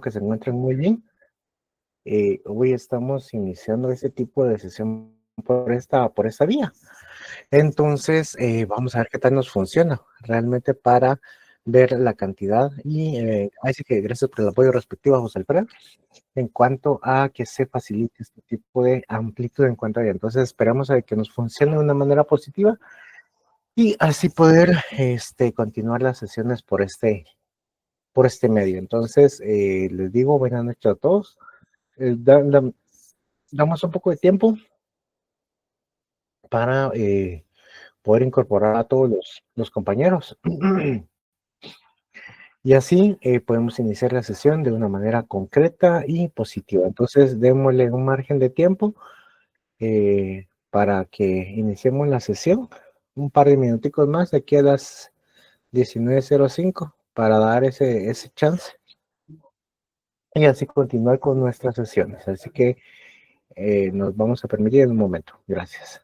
que se encuentren muy bien. Hoy estamos iniciando este tipo de sesión por esta vía. Entonces, vamos a ver qué tal nos funciona realmente para ver la cantidad y así que gracias por el apoyo respectivo, José Alfredo, en cuanto a que se facilite este tipo de amplitud en cuanto a ella. Entonces, esperamos a que nos funcione de una manera positiva y así poder continuar las sesiones por este medio. Entonces, les digo buenas noches a todos. Damos un poco de tiempo para poder incorporar a todos los compañeros. Y así podemos iniciar la sesión de una manera concreta y positiva. Entonces, démosle un margen de tiempo para que iniciemos la sesión. Un par de minuticos más, de aquí a las 19:05, para dar ese chance y así continuar con nuestras sesiones. Así que nos vamos a permitir en un momento. Gracias.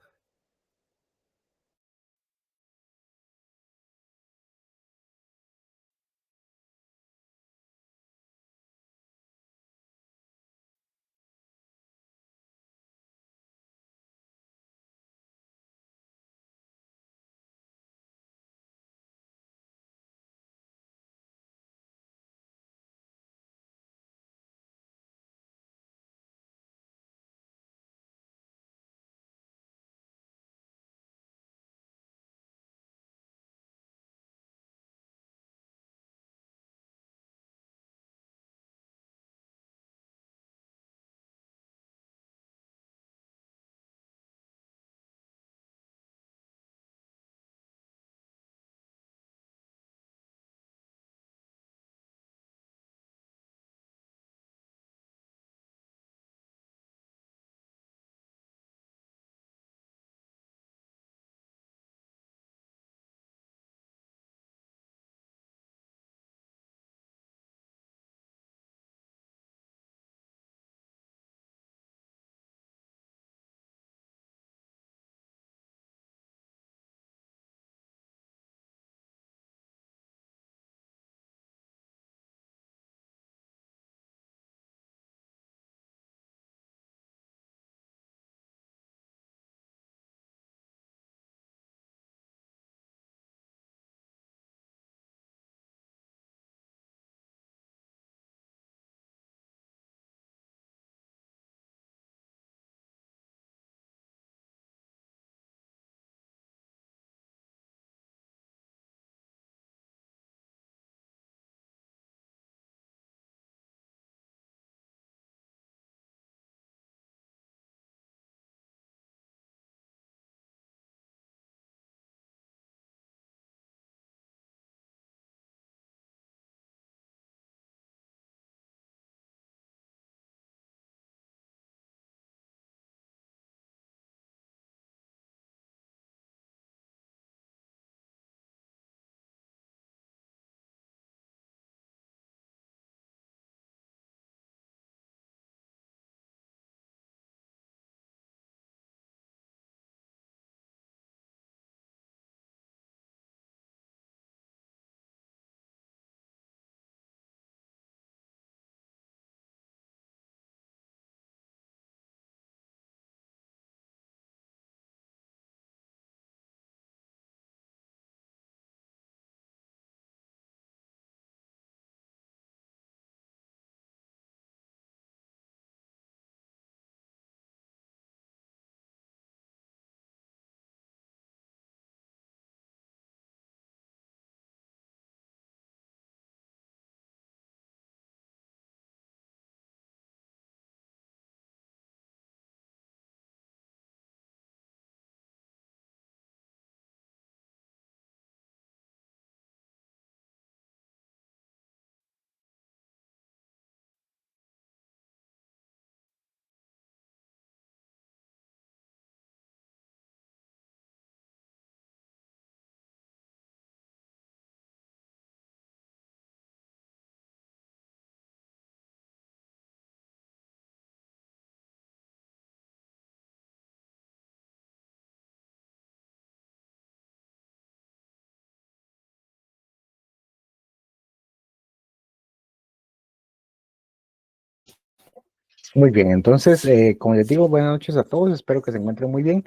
Muy bien, entonces, como les digo, buenas noches a todos, espero que se encuentren muy bien.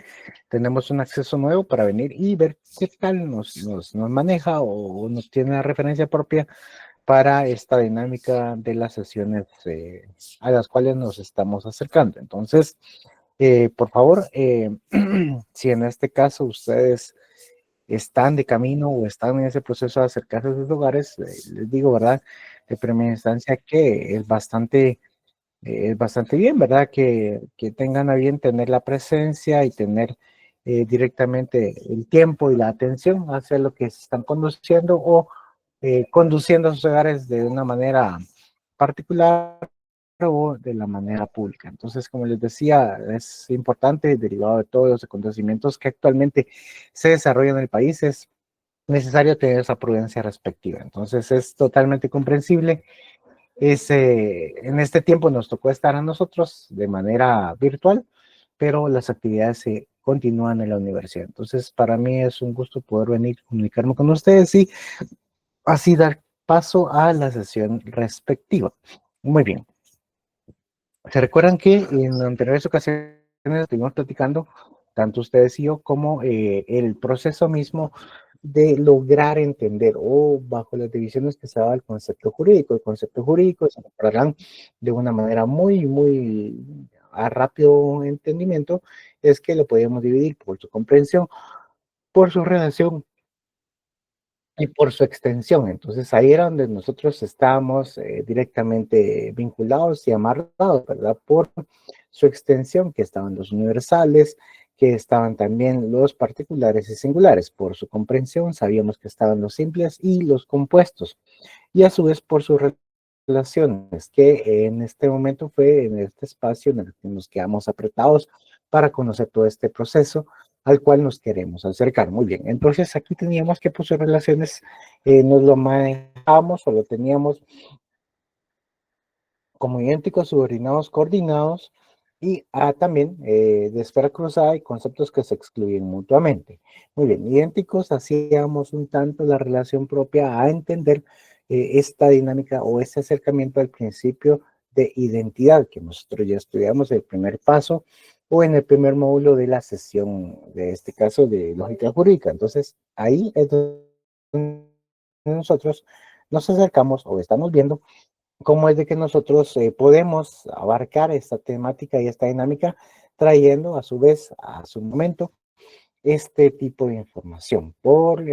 Tenemos un acceso nuevo para venir y ver qué tal nos maneja o nos tiene la referencia propia para esta dinámica de las sesiones a las cuales nos estamos acercando. Entonces, por favor, si en este caso ustedes están de camino o están en ese proceso de acercarse a sus hogares, les digo, ¿verdad? De primera instancia que es bastante bien, ¿verdad? Que tengan a bien tener la presencia y tener directamente el tiempo y la atención hacia lo que se están conduciendo o conduciendo a sus hogares de una manera particular o de la manera pública. Entonces, como les decía, es importante, derivado de todos los acontecimientos que actualmente se desarrollan en el país, es necesario tener esa prudencia respectiva. Entonces, es totalmente comprensible en este tiempo nos tocó estar a nosotros de manera virtual, pero las actividades se continúan en la universidad. Entonces, para mí es un gusto poder venir a comunicarme con ustedes y así dar paso a la sesión respectiva. Muy bien. ¿Se recuerdan que en anteriores ocasiones estuvimos platicando, tanto ustedes y yo, como el proceso mismo de lograr entender o bajo las divisiones que se daba el concepto jurídico? El concepto jurídico se recordarán de una manera muy a rápido entendimiento, es que lo podíamos dividir por su comprensión, por su relación y por su extensión. Entonces ahí era donde nosotros estábamos directamente vinculados y amarrados, ¿verdad? Por su extensión, que estaban los universales, que estaban también los particulares y singulares. Por su comprensión sabíamos que estaban los simples y los compuestos. Y a su vez por sus relaciones, que en este momento fue en este espacio en el que nos quedamos apretados para conocer todo este proceso al cual nos queremos acercar. Muy bien, entonces aquí teníamos que pues sus relaciones nos lo manejamos o lo teníamos como idénticos, subordinados, coordinados y también de esfera cruzada y conceptos que se excluyen mutuamente. Muy bien, idénticos, hacíamos un tanto la relación propia a entender esta dinámica o ese acercamiento al principio de identidad que nosotros ya estudiamos el primer paso o en el primer módulo de la sesión, de este caso de lógica jurídica. Entonces, ahí es donde nosotros nos acercamos o estamos viendo cómo es de que nosotros podemos abarcar esta temática y esta dinámica trayendo a su vez a su momento este tipo de información por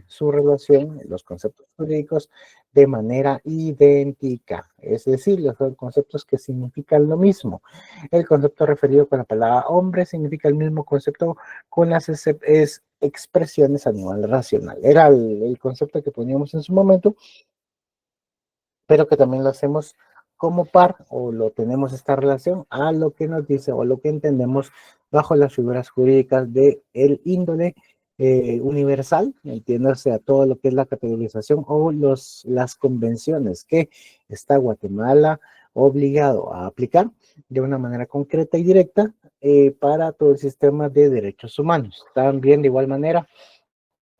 su relación, los conceptos jurídicos de manera idéntica, es decir, los conceptos que significan lo mismo. El concepto referido con la palabra hombre significa el mismo concepto con las expresiones a nivel racional. Era el concepto que poníamos en su momento, pero que también lo hacemos como par o lo tenemos esta relación a lo que nos dice o lo que entendemos bajo las figuras jurídicas de el índole universal, entiéndase a todo lo que es la categorización o las convenciones que está Guatemala obligado a aplicar de una manera concreta y directa para todo el sistema de derechos humanos. También de igual manera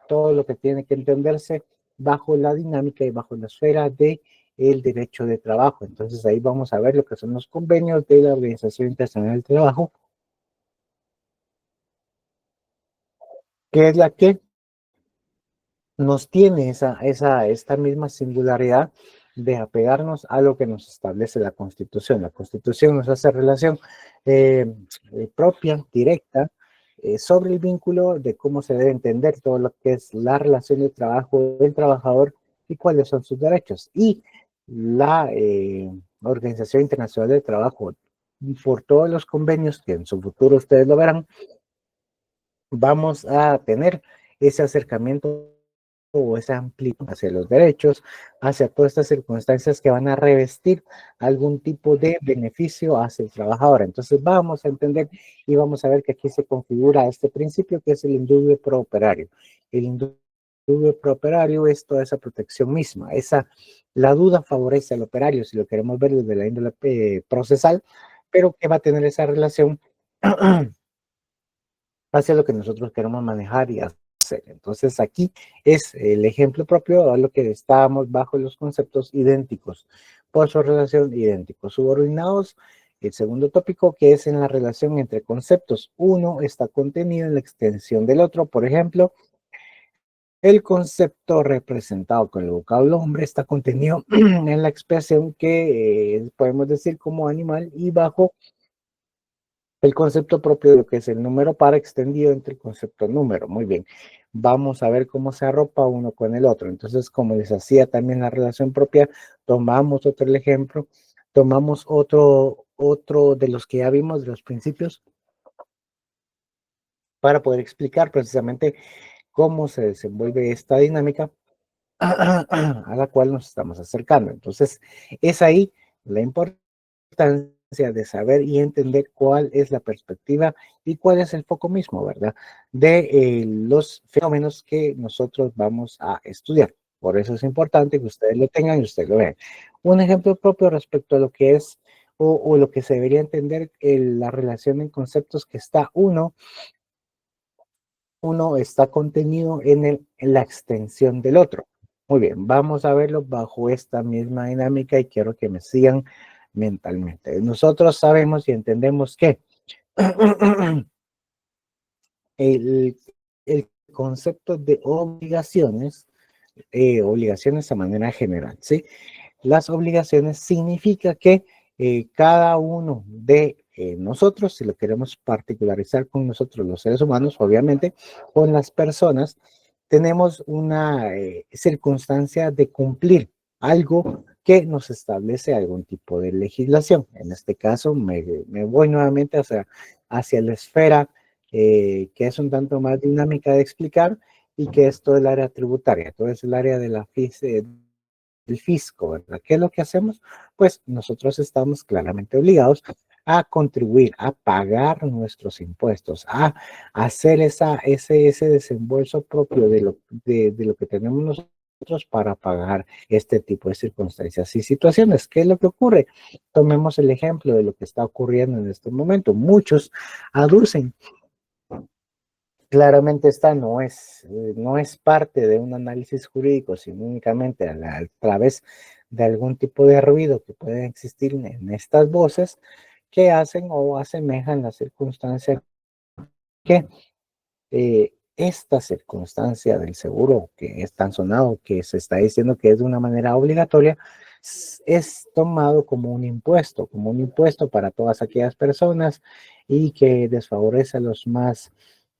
todo lo que tiene que entenderse bajo la dinámica y bajo la esfera de el derecho de trabajo. Entonces ahí vamos a ver lo que son los convenios de la Organización Internacional del Trabajo, que es la que nos tiene esta misma singularidad de apegarnos a lo que nos establece la Constitución. La Constitución nos hace relación eh, propia, directa, sobre el vínculo de cómo se debe entender todo lo que es la relación de trabajo del trabajador y cuáles son sus derechos. Y la Organización Internacional del Trabajo, por todos los convenios que en su futuro ustedes lo verán, vamos a tener ese acercamiento o esa amplitud hacia los derechos, hacia todas estas circunstancias que van a revestir algún tipo de beneficio hacia el trabajador. Entonces vamos a entender y vamos a ver que aquí se configura este principio que es el indubio pro operario. El indubio pro operario es toda esa protección misma, la duda favorece al operario, si lo queremos ver desde la índole procesal, pero que va a tener esa relación hacia lo que nosotros queremos manejar y hacer. Entonces aquí es el ejemplo propio a lo que estábamos bajo los conceptos idénticos, por su relación idénticos, subordinados el segundo tópico, que es en la relación entre conceptos. Uno está contenido en la extensión del otro. Por ejemplo, el concepto representado con el vocablo hombre está contenido en la expresión que podemos decir como animal, y bajo el concepto propio de lo que es el número par extendido entre el concepto número. Muy bien. Vamos a ver cómo se arropa uno con el otro. Entonces, como les hacía también la relación propia, tomamos otro ejemplo, tomamos otro de los que ya vimos, de los principios, para poder explicar precisamente cómo se desenvuelve esta dinámica a la cual nos estamos acercando. Entonces, es ahí la importancia de saber y entender cuál es la perspectiva y cuál es el foco mismo, ¿verdad? De los fenómenos que nosotros vamos a estudiar. Por eso es importante que ustedes lo tengan y ustedes lo vean. Un ejemplo propio respecto a lo que es o lo que se debería entender la relación en conceptos que está uno está contenido en la extensión del otro. Muy bien, vamos a verlo bajo esta misma dinámica y quiero que me sigan mentalmente. Nosotros sabemos y entendemos que el, el concepto de obligaciones, obligaciones a manera general, ¿sí? Las obligaciones significa que cada uno de nosotros, si lo queremos particularizar con nosotros los seres humanos, obviamente, con las personas, tenemos una circunstancia de cumplir algo que nos establece algún tipo de legislación. En este caso, me voy nuevamente hacia la esfera que es un tanto más dinámica de explicar y que es todo el área tributaria, todo es el área de la el fisco, ¿verdad? ¿Qué es lo que hacemos? Pues nosotros estamos claramente obligados a contribuir, a pagar nuestros impuestos, a hacer ese desembolso propio de lo que tenemos nosotros para pagar este tipo de circunstancias y situaciones. ¿Qué es lo que ocurre? Tomemos el ejemplo de lo que está ocurriendo en este momento. Muchos aducen. Claramente esta no es parte de un análisis jurídico, sino únicamente a través de algún tipo de ruido que puede existir en estas voces que hacen o asemejan la circunstancia que esta circunstancia del seguro que es tan sonado, que se está diciendo que es de una manera obligatoria, es tomado como un impuesto para todas aquellas personas y que desfavorece a los más,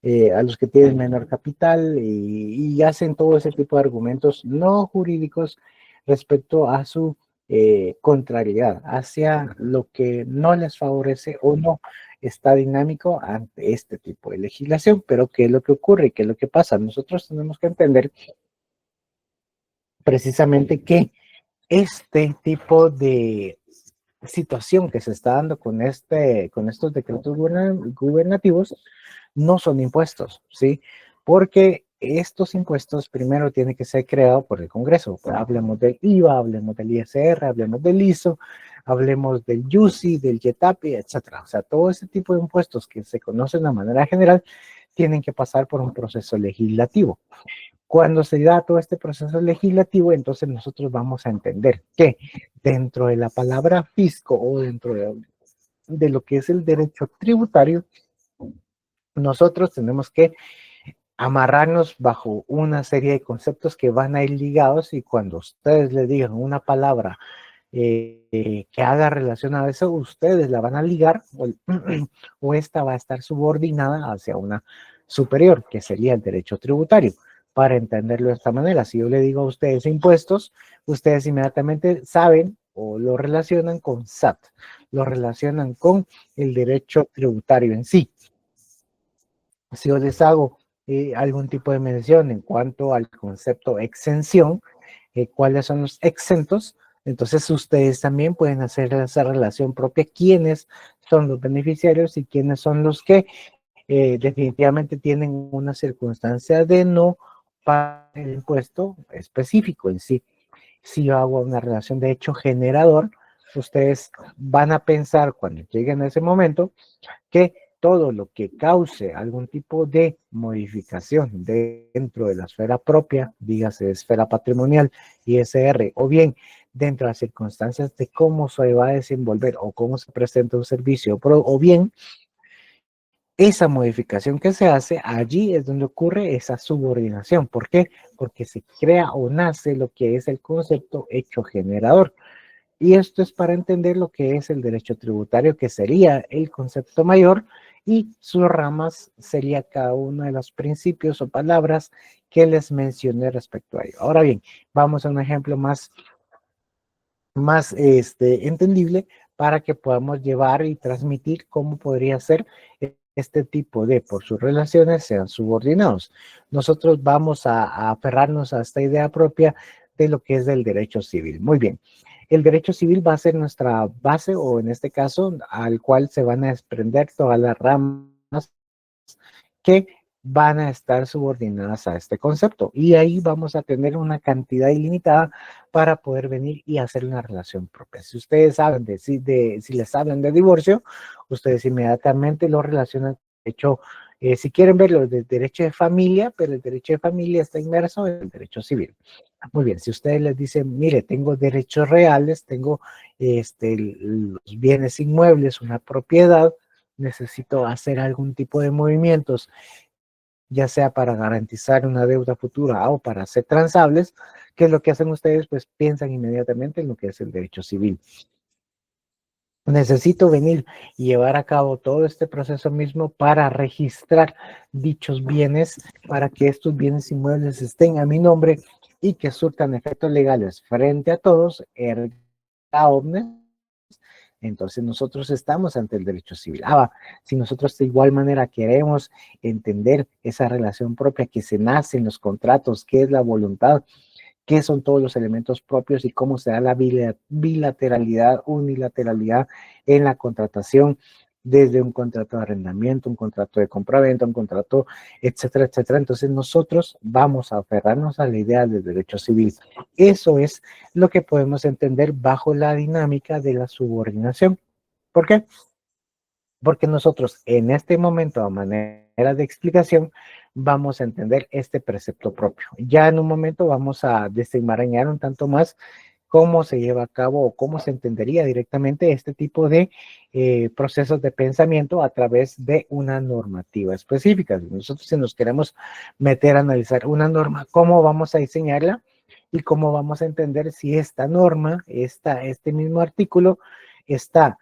a los que tienen menor capital y hacen todo ese tipo de argumentos no jurídicos respecto a su contrariedad, hacia lo que no les favorece o no está dinámico ante este tipo de legislación. Pero ¿qué es lo que ocurre? ¿Qué es lo que pasa? Nosotros tenemos que entender precisamente que este tipo de situación que se está dando con estos decretos gubernativos no son impuestos, ¿sí? Porque estos impuestos primero tienen que ser creados por el Congreso. Hablemos del IVA, hablemos del ISR, hablemos del ISO, hablemos del YUSI, del YETAPI, etcétera. O sea, todo ese tipo de impuestos que se conocen de manera general tienen que pasar por un proceso legislativo. Cuando se da todo este proceso legislativo, entonces nosotros vamos a entender que dentro de la palabra fisco o dentro de lo que es el derecho tributario, nosotros tenemos que amarrarnos bajo una serie de conceptos que van a ir ligados, y cuando ustedes le digan una palabra que haga relación a eso, ustedes la van a ligar o esta va a estar subordinada hacia una superior, que sería el derecho tributario. Para entenderlo de esta manera, si yo le digo a ustedes impuestos, ustedes inmediatamente saben o lo relacionan con SAT, lo relacionan con el derecho tributario en sí. Si yo les hago algún tipo de mención en cuanto al concepto exención, cuáles son los exentos, entonces ustedes también pueden hacer esa relación propia, quiénes son los beneficiarios y quiénes son los que definitivamente tienen una circunstancia de no pagar el impuesto específico en sí. Si yo hago una relación de hecho generador, ustedes van a pensar cuando lleguen a ese momento que todo lo que cause algún tipo de modificación dentro de la esfera propia, dígase esfera patrimonial, ISR, o bien dentro de las circunstancias de cómo se va a desenvolver o cómo se presenta un servicio, o bien esa modificación que se hace, allí es donde ocurre esa subordinación. ¿Por qué? Porque se crea o nace lo que es el concepto hecho generador. Y esto es para entender lo que es el derecho tributario, que sería el concepto mayor, y sus ramas sería cada uno de los principios o palabras que les mencioné respecto a ello. Ahora bien, vamos a un ejemplo más entendible para que podamos llevar y transmitir cómo podría ser este tipo de, por sus relaciones, sean subordinados. Nosotros vamos a aferrarnos a esta idea propia de lo que es el derecho civil. Muy bien. El derecho civil va a ser nuestra base, o en este caso, al cual se van a desprender todas las ramas que van a estar subordinadas a este concepto. Y ahí vamos a tener una cantidad ilimitada para poder venir y hacer una relación propia. Si ustedes saben si les hablan de divorcio, ustedes inmediatamente lo relacionan. De hecho, si quieren verlo desde derecho de familia, pero el derecho de familia está inmerso en el derecho civil. Muy bien, si ustedes les dicen, mire, tengo derechos reales, tengo los bienes inmuebles, una propiedad, necesito hacer algún tipo de movimientos, ya sea para garantizar una deuda futura o para ser transables, ¿qué es lo que hacen ustedes? Pues piensan inmediatamente en lo que es el derecho civil. Necesito venir y llevar a cabo todo este proceso mismo para registrar dichos bienes, para que estos bienes inmuebles estén a mi nombre y que surtan efectos legales frente a todos, erga omnes. Entonces nosotros estamos ante el derecho civil. Si nosotros de igual manera queremos entender esa relación propia que se nace en los contratos, qué es la voluntad, qué son todos los elementos propios y cómo se da la bilateralidad, unilateralidad en la contratación, desde un contrato de arrendamiento, un contrato de compraventa, un contrato, etcétera, etcétera. Entonces nosotros vamos a aferrarnos a la idea del derecho civil. Eso es lo que podemos entender bajo la dinámica de la subordinación. ¿Por qué? Porque nosotros en este momento, a manera de explicación, vamos a entender este precepto propio. Ya en un momento vamos a desenmarañar un tanto más cómo se lleva a cabo o cómo se entendería directamente este tipo de procesos de pensamiento a través de una normativa específica. Nosotros, si nos queremos meter a analizar una norma, ¿cómo vamos a diseñarla? Y cómo vamos a entender si esta norma, este mismo artículo, está,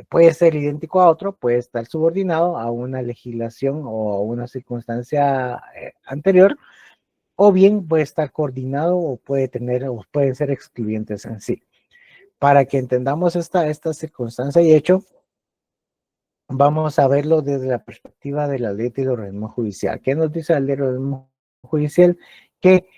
puede ser idéntico a otro, puede estar subordinado a una legislación o a una circunstancia anterior, o bien puede estar coordinado o puede tener, o pueden ser excluyentes en sí. Para que entendamos esta circunstancia y hecho, vamos a verlo desde la perspectiva de la ley del organismo judicial. ¿Qué nos dice la ley del organismo judicial? Que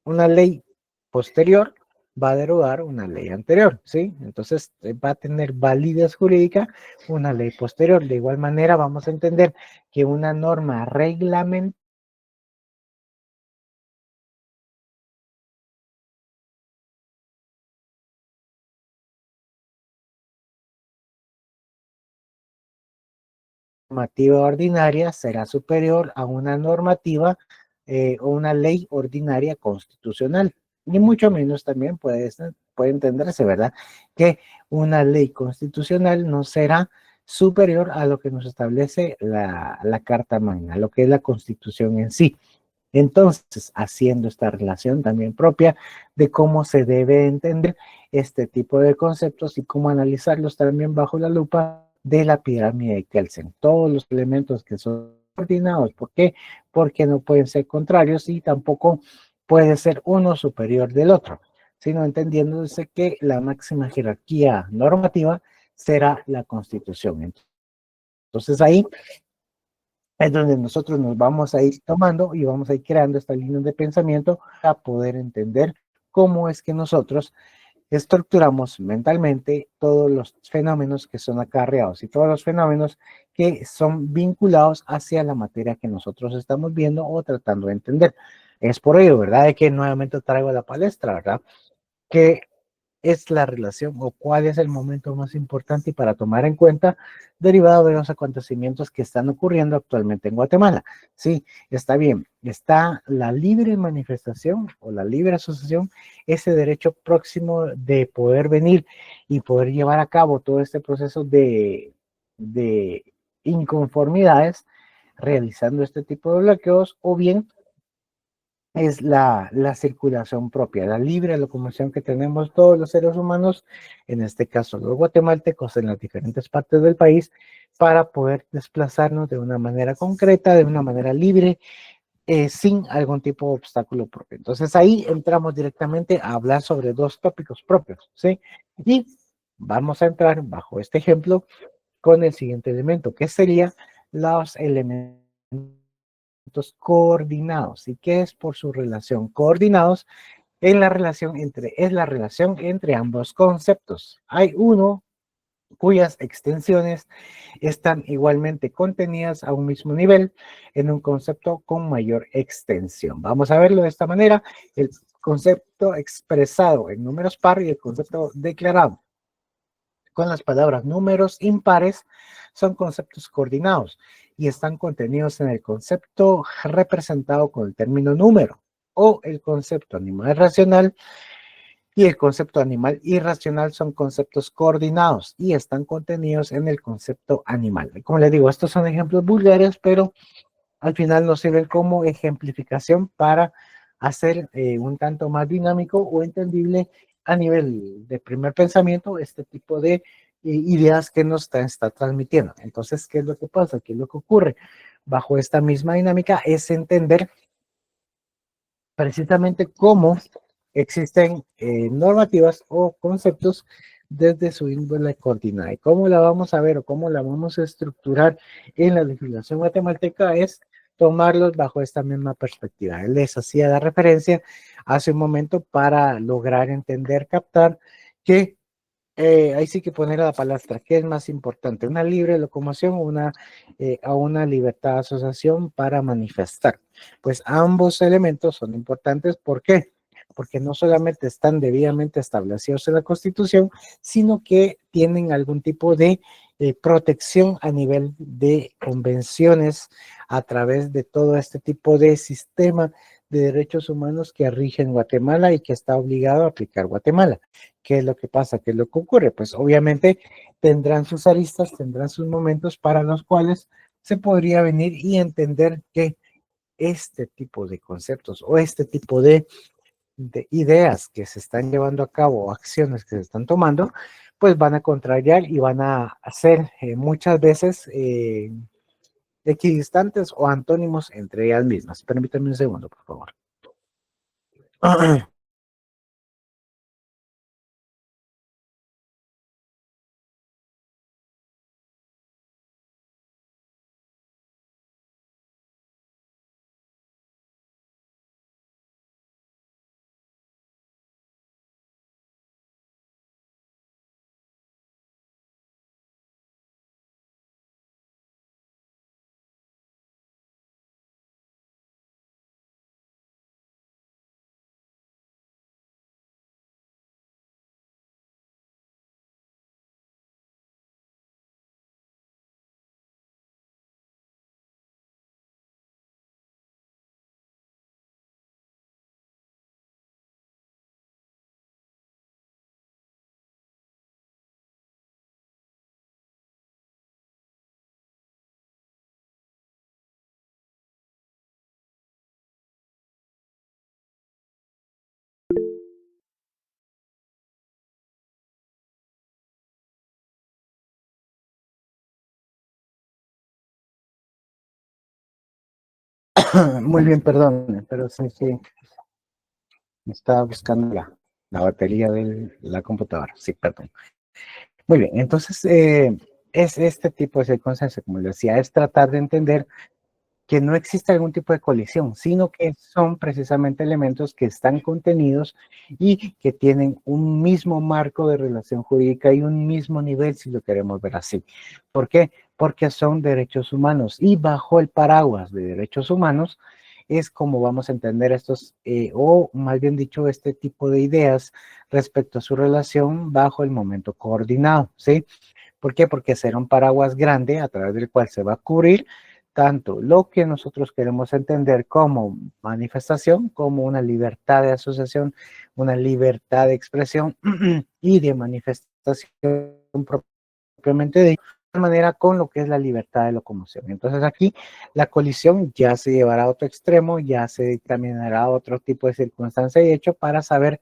una ley posterior va a derogar una ley anterior, ¿sí? Entonces va a tener validez jurídica una ley posterior. De igual manera, vamos a entender que una norma reglamentaria normativa ordinaria será superior a una normativa o una ley ordinaria constitucional. Ni mucho menos también puede entenderse, ¿verdad? Que una ley constitucional no será superior a lo que nos establece la Carta Magna, lo que es la Constitución en sí. Entonces, haciendo esta relación también propia de cómo se debe entender este tipo de conceptos y cómo analizarlos también bajo la lupa de la pirámide de Kelsen. Todos los elementos que son coordinados. ¿Por qué? Porque no pueden ser contrarios y tampoco puede ser uno superior del otro, sino entendiéndose que la máxima jerarquía normativa será la Constitución. Entonces ahí es donde nosotros nos vamos a ir tomando y vamos a ir creando esta línea de pensamiento para poder entender cómo es que nosotros estructuramos mentalmente todos los fenómenos que son acarreados y todos los fenómenos que son vinculados hacia la materia que nosotros estamos viendo o tratando de entender. Es por ello, ¿verdad? De que nuevamente traigo a la palestra, ¿verdad? Que es la relación o cuál es el momento más importante y para tomar en cuenta derivado de los acontecimientos que están ocurriendo actualmente en Guatemala. Sí, está bien, está la libre manifestación o la libre asociación, ese derecho próximo de poder venir y poder llevar a cabo todo este proceso de inconformidades realizando este tipo de bloqueos, o bien es la circulación propia, la libre locomoción que tenemos todos los seres humanos, en este caso los guatemaltecos en las diferentes partes del país, para poder desplazarnos de una manera concreta, de una manera libre, sin algún tipo de obstáculo propio. Entonces ahí entramos directamente a hablar sobre dos tópicos propios, ¿sí? Y vamos a entrar bajo este ejemplo con el siguiente elemento, que sería los elementos coordinados. ¿Y qué es por su relación? Coordinados en la relación es la relación entre ambos conceptos. Hay uno cuyas extensiones están igualmente contenidas a un mismo nivel en un concepto con mayor extensión. Vamos a verlo de esta manera: el concepto expresado en números par y el concepto declarado con las palabras números impares son conceptos coordinados y están contenidos en el concepto representado con el término número, o el concepto animal racional y el concepto animal irracional son conceptos coordinados y están contenidos en el concepto animal. Como les digo, estos son ejemplos vulgares, pero al final nos sirven como ejemplificación para hacer un tanto más dinámico o entendible a nivel de primer pensamiento este tipo de ideas que nos está transmitiendo. Entonces, ¿qué es lo que pasa? ¿Qué es lo que ocurre? Bajo esta misma dinámica es entender precisamente cómo existen normativas o conceptos desde su índole coordinada. Y cómo la vamos a ver o cómo la vamos a estructurar en la legislación guatemalteca es tomarlos bajo esta misma perspectiva. Les hacía la referencia hace un momento para lograr entender, captar que ahí sí que poner a la palestra, ¿qué es más importante? ¿Una libre locomoción o una libertad de asociación para manifestar? Pues ambos elementos son importantes. ¿Por qué? Porque no solamente están debidamente establecidos en la Constitución, sino que tienen algún tipo de protección a nivel de convenciones a través de todo este tipo de sistema de derechos humanos que rigen Guatemala y que está obligado a aplicar Guatemala. ¿Qué es lo que pasa? ¿Qué es lo que ocurre? Pues obviamente tendrán sus aristas, tendrán sus momentos para los cuales se podría venir y entender que este tipo de conceptos o este tipo de ideas que se están llevando a cabo, acciones que se están tomando, pues van a contrariar y van a ser muchas veces equidistantes o antónimos entre ellas mismas. Permítanme un segundo, por favor. Muy bien, perdón, pero sí, sí, estaba buscando la batería de la computadora. Sí, perdón. Muy bien, entonces es este tipo de circunstancia, como les decía, es tratar de entender que no existe algún tipo de colisión, sino que son precisamente elementos que están contenidos y que tienen un mismo marco de relación jurídica y un mismo nivel, si lo queremos ver así. ¿Por qué? Porque son derechos humanos y bajo el paraguas de derechos humanos es como vamos a entender estos, o más bien dicho, este tipo de ideas respecto a su relación bajo el momento coordinado, ¿sí? ¿Por qué? Porque será un paraguas grande a través del cual se va a cubrir tanto lo que nosotros queremos entender como manifestación, como una libertad de asociación, una libertad de expresión y de manifestación propiamente de manera con lo que es la libertad de locomoción. Entonces aquí la colisión ya se llevará a otro extremo, ya se dictaminará otro tipo de circunstancia y hecho para saber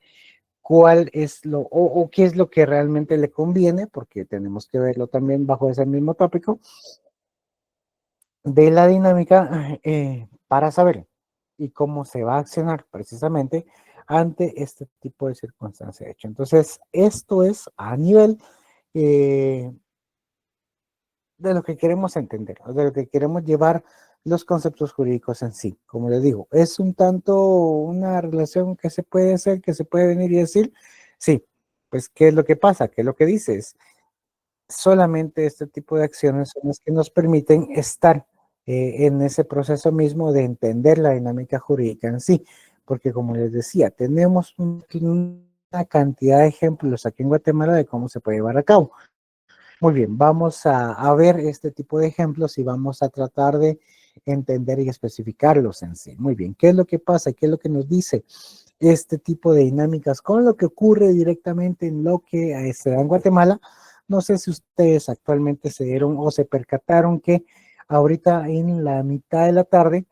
cuál es o qué es lo que realmente le conviene, porque tenemos que verlo también bajo ese mismo tópico de la dinámica para saber y cómo se va a accionar precisamente ante este tipo de circunstancia hecho. Entonces, esto es a nivel eh, de lo que queremos entender, o de lo que queremos llevar los conceptos jurídicos en sí. Como les digo, es un tanto una relación que se puede hacer, que se puede venir y decir, sí, pues, ¿qué es lo que pasa? ¿Qué es lo que dices? Solamente este tipo de acciones son las que nos permiten estar en ese proceso mismo de entender la dinámica jurídica en sí, porque como les decía, tenemos una cantidad de ejemplos aquí en Guatemala de cómo se puede llevar a cabo. Muy bien, vamos a ver este tipo de ejemplos y vamos a tratar de entender y especificarlos en sí. Muy bien, ¿qué es lo que pasa? ¿Qué es lo que nos dice este tipo de dinámicas con lo que ocurre directamente en lo que se da en Guatemala? No sé si ustedes actualmente se dieron o se percataron que ahorita en la mitad de la tarde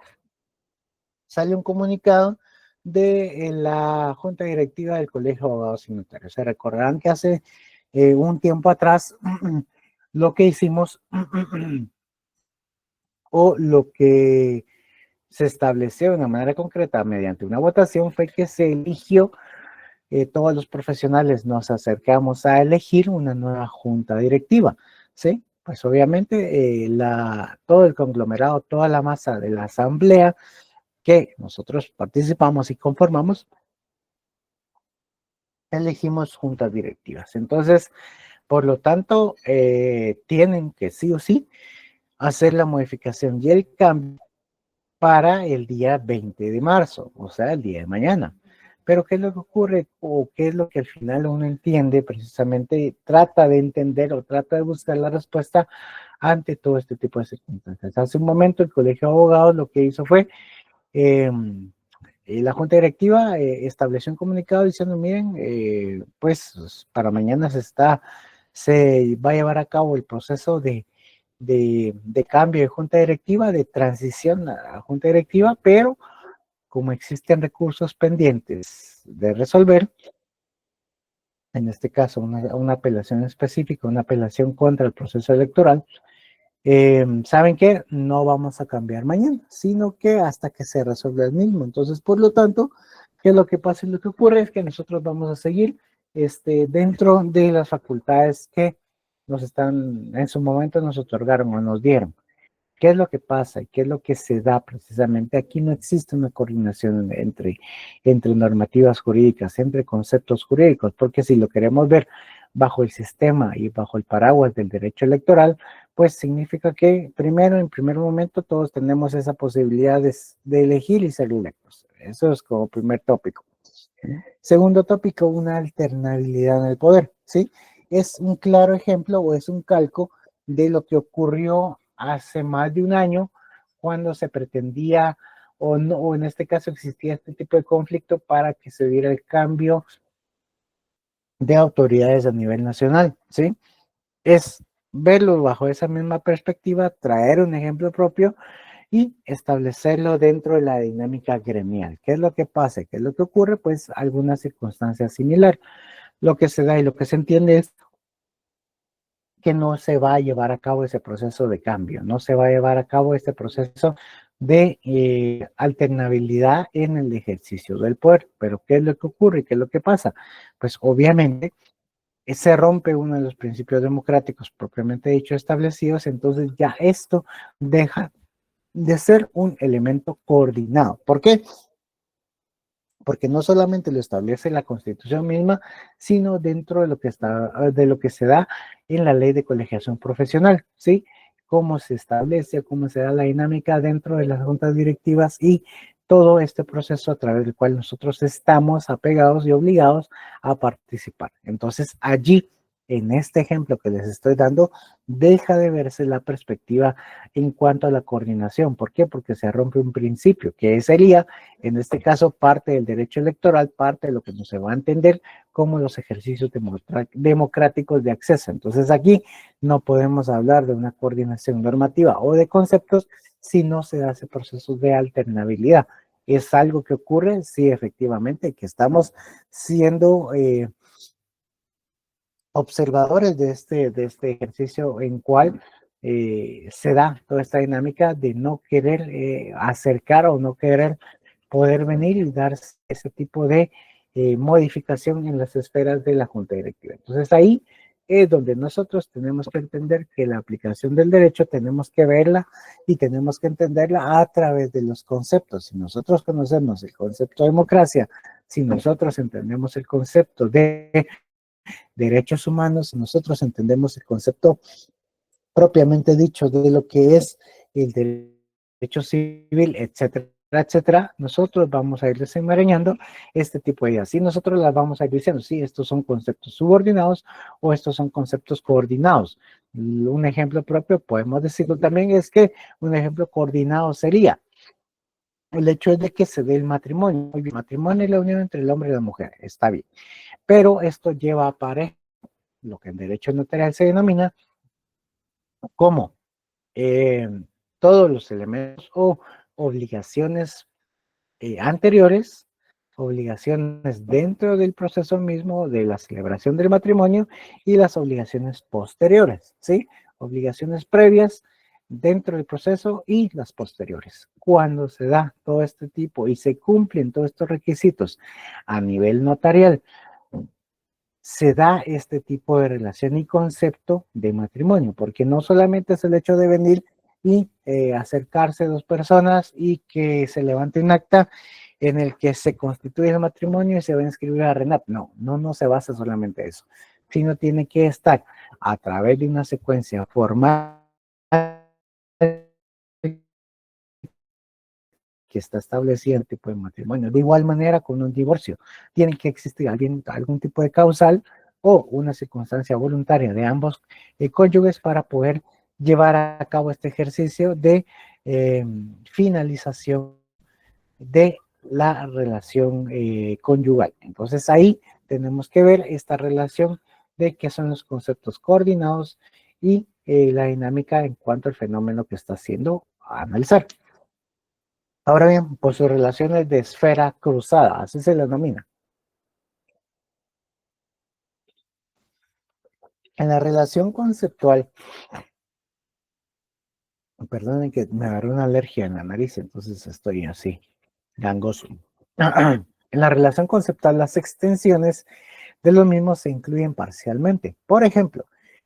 sale un comunicado de la Junta Directiva del Colegio de Abogados y Notarios. Se recordarán que hace un tiempo atrás lo que hicimos o lo que se estableció de una manera concreta mediante una votación fue que se eligió, todos los profesionales nos acercamos a elegir una nueva junta directiva, ¿sí? Pues obviamente todo el conglomerado, toda la masa de la asamblea que nosotros participamos y conformamos, elegimos juntas directivas. Entonces, por lo tanto, tienen que sí o sí hacer la modificación y el cambio para el día 20 de marzo, o sea, el día de mañana. Pero ¿qué es lo que ocurre o qué es lo que al final uno entiende? Precisamente trata de entender o trata de buscar la respuesta ante todo este tipo de circunstancias. Hace un momento el Colegio de Abogados lo que hizo fue eh, la Junta Directiva estableció un comunicado diciendo, miren, pues para mañana se va a llevar a cabo el proceso de cambio de Junta Directiva, de transición a Junta Directiva, pero como existen recursos pendientes de resolver, en este caso una apelación específica, una apelación contra el proceso electoral, ¿saben qué? No vamos a cambiar mañana, sino que hasta que se resuelva el mismo. Entonces, por lo tanto, ¿qué es lo que pasa y lo que ocurre? Es que nosotros vamos a seguir dentro de las facultades que nos están, en su momento nos otorgaron o nos dieron. ¿Qué es lo que pasa y qué es lo que se da precisamente? Aquí no existe una coordinación entre normativas jurídicas, entre conceptos jurídicos, porque si lo queremos ver bajo el sistema y bajo el paraguas del derecho electoral, pues significa que primero, en primer momento, todos tenemos esa posibilidad de elegir y ser electos. Eso es como primer tópico. Segundo tópico, una alternabilidad en el poder, ¿sí? Es un claro ejemplo o es un calco de lo que ocurrió hace más de un año cuando se pretendía o no, o en este caso existía este tipo de conflicto para que se diera el cambio de autoridades a nivel nacional, ¿sí? Es verlo bajo esa misma perspectiva, traer un ejemplo propio y establecerlo dentro de la dinámica gremial. ¿Qué es lo que pasa? ¿Qué es lo que ocurre? Pues alguna circunstancia similar. Lo que se da y lo que se entiende es que no se va a llevar a cabo ese proceso de cambio, no se va a llevar a cabo este proceso de alternabilidad en el ejercicio del poder. Pero ¿qué es lo que ocurre? ¿Qué es lo que pasa? Pues obviamente se rompe uno de los principios democráticos propiamente dicho establecidos, entonces ya esto deja de ser un elemento coordinado. ¿Por qué? Porque no solamente lo establece la Constitución misma, sino dentro de lo que de lo que se da en la ley de colegiación profesional, ¿sí? Cómo se establece, cómo se da la dinámica dentro de las juntas directivas y todo este proceso a través del cual nosotros estamos apegados y obligados a participar. Entonces, allí, en este ejemplo que les estoy dando, deja de verse la perspectiva en cuanto a la coordinación. ¿Por qué? Porque se rompe un principio, que sería, en este caso, parte del derecho electoral, parte de lo que no se va a entender como los ejercicios democráticos de acceso. Entonces, aquí no podemos hablar de una coordinación normativa o de conceptos si no se hace procesos de alternabilidad. ¿Es algo que ocurre? Sí, efectivamente, que estamos siendo observadores de este ejercicio en cual se da toda esta dinámica de no querer acercar o no querer poder venir y dar ese tipo de modificación en las esferas de la Junta Directiva. Entonces ahí es donde nosotros tenemos que entender que la aplicación del derecho tenemos que verla y tenemos que entenderla a través de los conceptos. Si nosotros conocemos el concepto de democracia, si nosotros entendemos el concepto de derechos humanos, nosotros entendemos el concepto propiamente dicho de lo que es el derecho civil, etcétera, etcétera, nosotros vamos a ir desenmarañando este tipo de ideas. Y nosotros las vamos a ir diciendo, sí, estos son conceptos subordinados o estos son conceptos coordinados. Un ejemplo propio, podemos decirlo también, es que un ejemplo coordinado sería el hecho de que se dé el matrimonio. El matrimonio es la unión entre el hombre y la mujer, está bien. Pero esto lleva a pareja, lo que en derecho notarial se denomina como todos los elementos o obligaciones anteriores, obligaciones dentro del proceso mismo de la celebración del matrimonio y las obligaciones posteriores, ¿sí? Obligaciones previas dentro del proceso y las posteriores. Cuando se da todo este tipo y se cumplen todos estos requisitos a nivel notarial, se da este tipo de relación y concepto de matrimonio, porque no solamente es el hecho de venir y acercarse dos personas y que se levante un acta en el que se constituye el matrimonio y se va a inscribir a RENAP. No, no se basa solamente eso, sino tiene que estar a través de una secuencia formal que está establecido el tipo de matrimonio. De igual manera, con un divorcio, tiene que existir algún tipo de causal o una circunstancia voluntaria de ambos cónyuges para poder llevar a cabo este ejercicio de finalización de la relación conyugal. Entonces ahí tenemos que ver esta relación de qué son los conceptos coordinados y la dinámica en cuanto al fenómeno que está siendo analizar. Ahora bien, por sus relaciones de esfera cruzada, así se le denomina. En la relación conceptual, perdonen que me agarró una alergia en la nariz, entonces estoy así, gangoso. En la relación conceptual, las extensiones de lo mismo se incluyen parcialmente. Por ejemplo,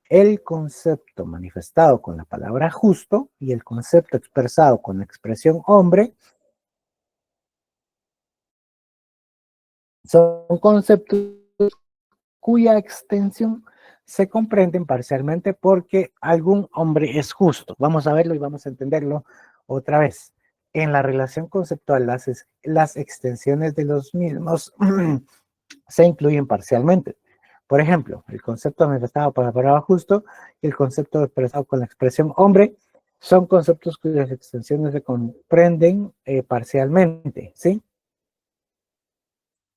el concepto manifestado con la palabra justo y el concepto expresado con la expresión hombre son conceptos cuya extensión se comprenden parcialmente porque algún hombre es justo. Vamos a verlo y vamos a entenderlo otra vez. En la relación conceptual, las extensiones de los mismos se incluyen parcialmente. Por ejemplo, el concepto manifestado por la palabra justo y el concepto expresado con la expresión hombre son conceptos cuyas extensiones se comprenden parcialmente, ¿sí?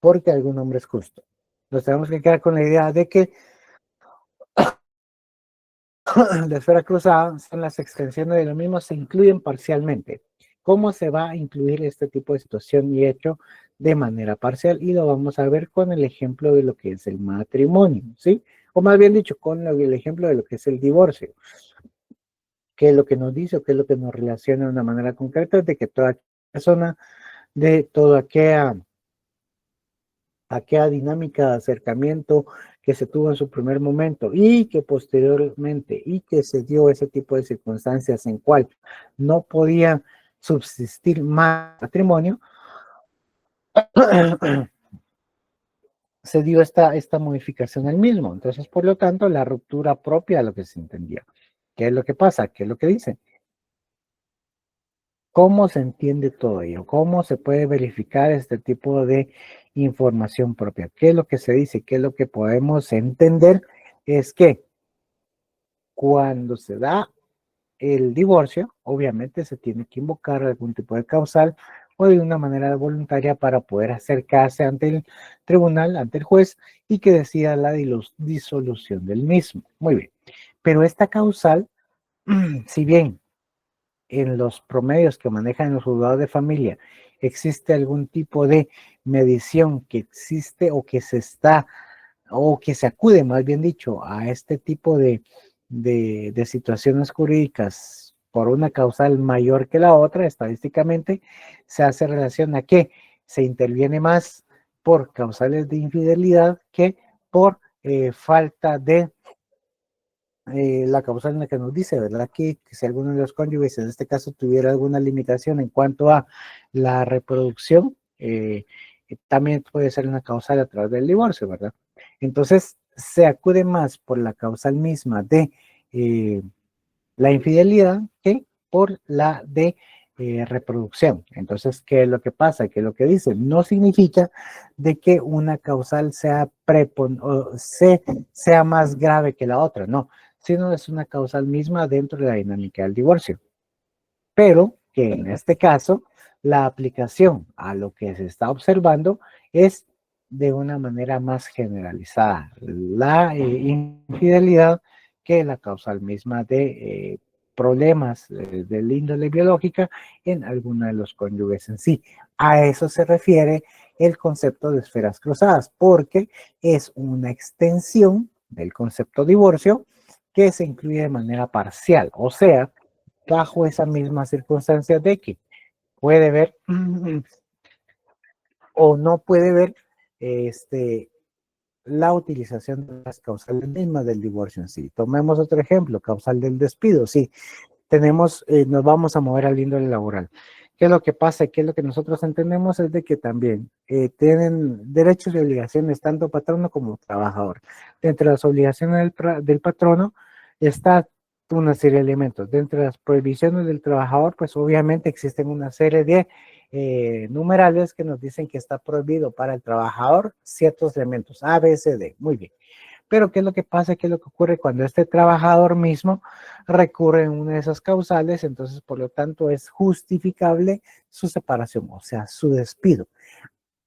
Porque algún hombre es justo. Nos tenemos que quedar con la idea de que la esfera cruzada son las extensiones de lo mismo, se incluyen parcialmente. ¿Cómo se va a incluir este tipo de situación y hecho de manera parcial? Y lo vamos a ver con el ejemplo de lo que es el matrimonio, ¿sí? O más bien dicho, con el ejemplo de lo que es el divorcio. ¿Qué es lo que nos dice o qué es lo que nos relaciona de una manera concreta? De que toda persona, de toda aquella dinámica de acercamiento que se tuvo en su primer momento y que posteriormente y que se dio ese tipo de circunstancias en cual no podía subsistir más matrimonio, se dio esta modificación al mismo. Entonces, por lo tanto, la ruptura propia de lo que se entendía. ¿Qué es lo que pasa? ¿Qué es lo que dice? ¿Cómo se entiende todo ello? ¿Cómo se puede verificar este tipo de información propia? ¿Qué es lo que se dice? ¿Qué es lo que podemos entender? Es que cuando se da el divorcio, obviamente se tiene que invocar algún tipo de causal o de una manera voluntaria para poder acercarse ante el tribunal, ante el juez y que decida la disolución del mismo. Muy bien. Pero esta causal, si bien en los promedios que manejan los juzgados de familia existe algún tipo de medición que existe o que se está o que se acude, más bien dicho, a este tipo de situaciones jurídicas por una causal mayor que la otra, estadísticamente, se hace relación a que se interviene más por causales de infidelidad que por falta de la causal en la que nos dice, ¿verdad? Que si alguno de los cónyuges en este caso tuviera alguna limitación en cuanto a la reproducción, también puede ser una causal a través del divorcio, ¿verdad? Entonces, se acude más por la causal misma de la infidelidad que por la de reproducción. Entonces, ¿qué es lo que pasa? Que lo que dice no significa de que una causal sea, sea más grave que la otra, no, sino es una causal misma dentro de la dinámica del divorcio. Pero que en este caso, la aplicación a lo que se está observando es de una manera más generalizada. La infidelidad que la causal misma de problemas del índole biológica en alguno de los cónyuges en sí. A eso se refiere el concepto de esferas cruzadas, porque es una extensión del concepto divorcio que se incluye de manera parcial, o sea, bajo esa misma circunstancia de que puede ver o no puede ver la utilización de las causales mismas del divorcio en sí. Tomemos otro ejemplo, causal del despido. Sí, tenemos, nos vamos a mover al índole laboral. ¿Qué es lo que pasa? ¿Qué es lo que nosotros entendemos? Es de que también tienen derechos y obligaciones tanto patrono como trabajador. Entre las obligaciones del patrono está una serie de elementos. Dentro de las prohibiciones del trabajador, pues obviamente existen una serie de numerales que nos dicen que está prohibido para el trabajador ciertos elementos, A, B, C, D. Muy bien. Pero ¿qué es lo que pasa? ¿Qué es lo que ocurre cuando este trabajador mismo recurre en una de esas causales? Entonces, por lo tanto, es justificable su separación, o sea, su despido.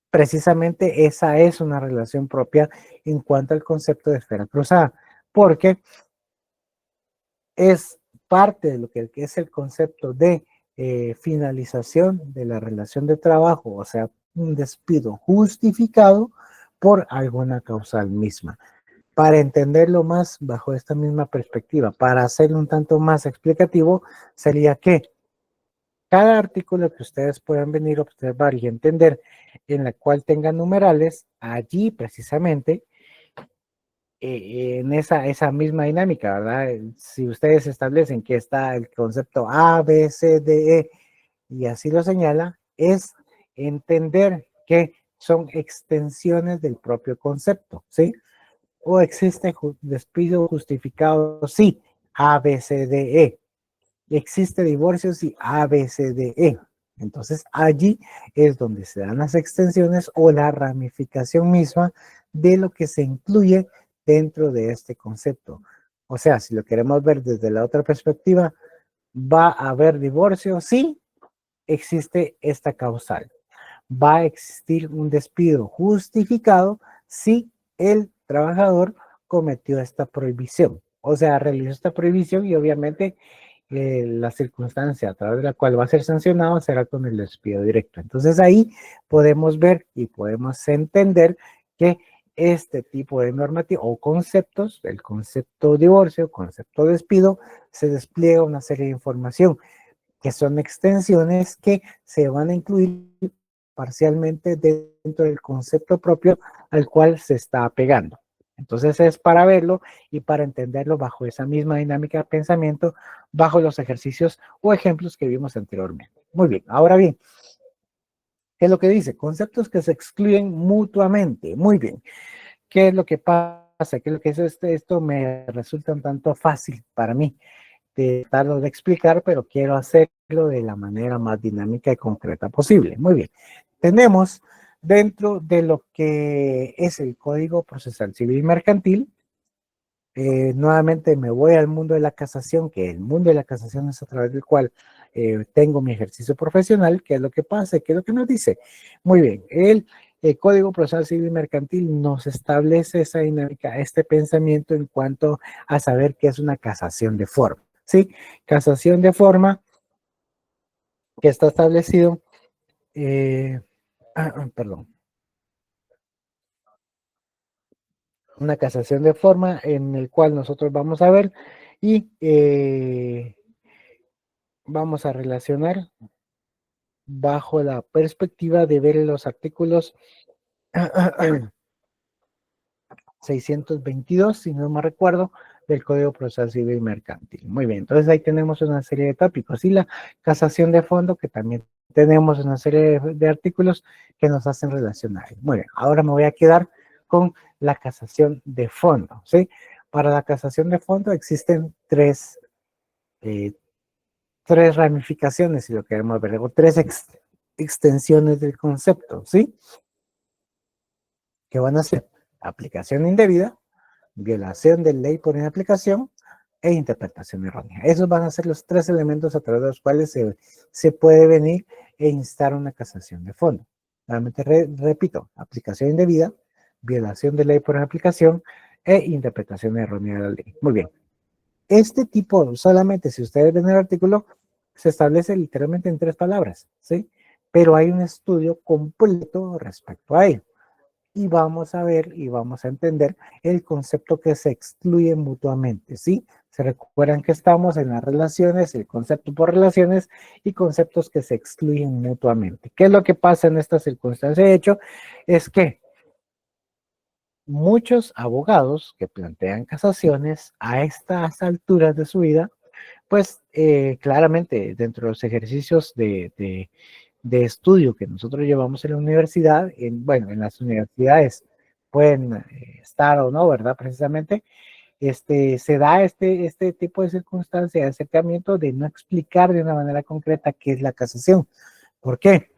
Precisamente esa es una relación propia en cuanto al concepto de esfera cruzada, porque es parte de lo que es el concepto de finalización de la relación de trabajo, o sea, un despido justificado por alguna causal misma. Para entenderlo más bajo esta misma perspectiva, para hacerlo un tanto más explicativo, sería que cada artículo que ustedes puedan venir a observar y entender en la cual tenga numerales, allí precisamente en esa misma dinámica, ¿verdad? Si ustedes establecen que está el concepto A, B, C, D, E, y así lo señala, es entender que son extensiones del propio concepto, ¿sí? O existe despido justificado, sí, A, B, C, D, E. Existe divorcio, sí, A, B, C, D, E. Entonces allí es donde se dan las extensiones o la ramificación misma de lo que se incluye dentro de este concepto. O sea, si lo queremos ver desde la otra perspectiva, ¿va a haber divorcio? Sí, existe esta causal. ¿Va a existir un despido justificado si el trabajador cometió esta prohibición? O sea, realizó esta prohibición y obviamente la circunstancia a través de la cual va a ser sancionado será con el despido directo. Entonces ahí podemos ver y podemos entender que este tipo de normativa o conceptos, el concepto divorcio, concepto despido, se despliega una serie de información que son extensiones que se van a incluir parcialmente dentro del concepto propio al cual se está apegando. Entonces es para verlo y para entenderlo bajo esa misma dinámica de pensamiento, bajo los ejercicios o ejemplos que vimos anteriormente. Muy bien, ahora bien, ¿qué es lo que dice? Conceptos que se excluyen mutuamente. Muy bien, ¿qué es lo que pasa? ¿Qué es lo que es esto me resulta un tanto fácil para mí? de tratar de explicar, pero quiero hacerlo de la manera más dinámica y concreta posible. Muy bien. Tenemos dentro de lo que es el Código Procesal Civil y Mercantil, nuevamente me voy al mundo de la casación, que el mundo de la casación es a través del cual tengo mi ejercicio profesional. ¿Qué es lo que pasa? ¿Qué es lo que nos dice? Muy bien, el Código Procesal Civil y Mercantil nos establece esa dinámica, este pensamiento en cuanto a saber qué es una casación de forma. ¿Sí? Casación de forma que está establecido, eh, perdón, una casación de forma en el cual nosotros vamos a ver y vamos a relacionar bajo la perspectiva de ver los artículos 622, si no me recuerdo, del Código Procesal Civil y Mercantil. Muy bien, entonces ahí tenemos una serie de tópicos y la casación de fondo, que también tenemos una serie de artículos que nos hacen relacionar. Muy bien, ahora me voy a quedar con la casación de fondo, ¿sí? Para la casación de fondo existen eh, tres ramificaciones, si lo queremos ver, o tres extensiones del concepto, ¿sí? Que van a ser aplicación indebida, violación de ley por inaplicación e interpretación errónea. Esos van a ser los tres elementos a través de los cuales se puede venir e instar una casación de fondo. Nuevamente repito, aplicación indebida, violación de ley por inaplicación e interpretación errónea de la ley. Muy bien. Este tipo, solamente si ustedes ven el artículo, se establece literalmente en tres palabras, ¿sí? Pero hay un estudio completo respecto a ello. Y vamos a ver y vamos a entender el concepto que se excluye mutuamente, ¿sí? Se recuerdan que estamos en las relaciones, el concepto por relaciones y conceptos que se excluyen mutuamente. ¿Qué es lo que pasa en esta circunstancia? De hecho, es que muchos abogados que plantean casaciones a estas alturas de su vida, pues claramente dentro de los ejercicios de estudio que nosotros llevamos en la universidad, bueno, en las universidades pueden estar o no, ¿verdad? Precisamente, se da este tipo de circunstancia, de acercamiento, de no explicar de una manera concreta qué es la casación. ¿Por qué?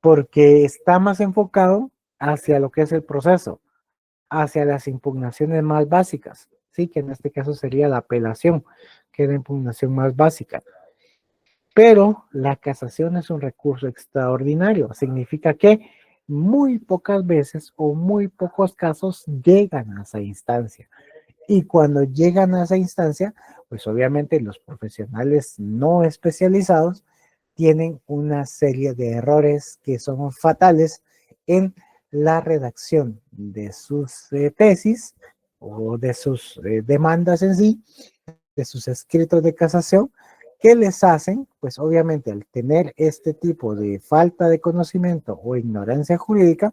Porque está más enfocado hacia lo que es el proceso, hacia las impugnaciones más básicas, ¿sí? Que en este caso sería la apelación, que es la impugnación más básica. Pero la casación es un recurso extraordinario. Significa que muy pocas veces o muy pocos casos llegan a esa instancia. Y cuando llegan a esa instancia, pues obviamente los profesionales no especializados tienen una serie de errores que son fatales en la redacción de sus tesis o de sus demandas en sí, de sus escritos de casación, que les hacen, pues obviamente al tener este tipo de falta de conocimiento o ignorancia jurídica,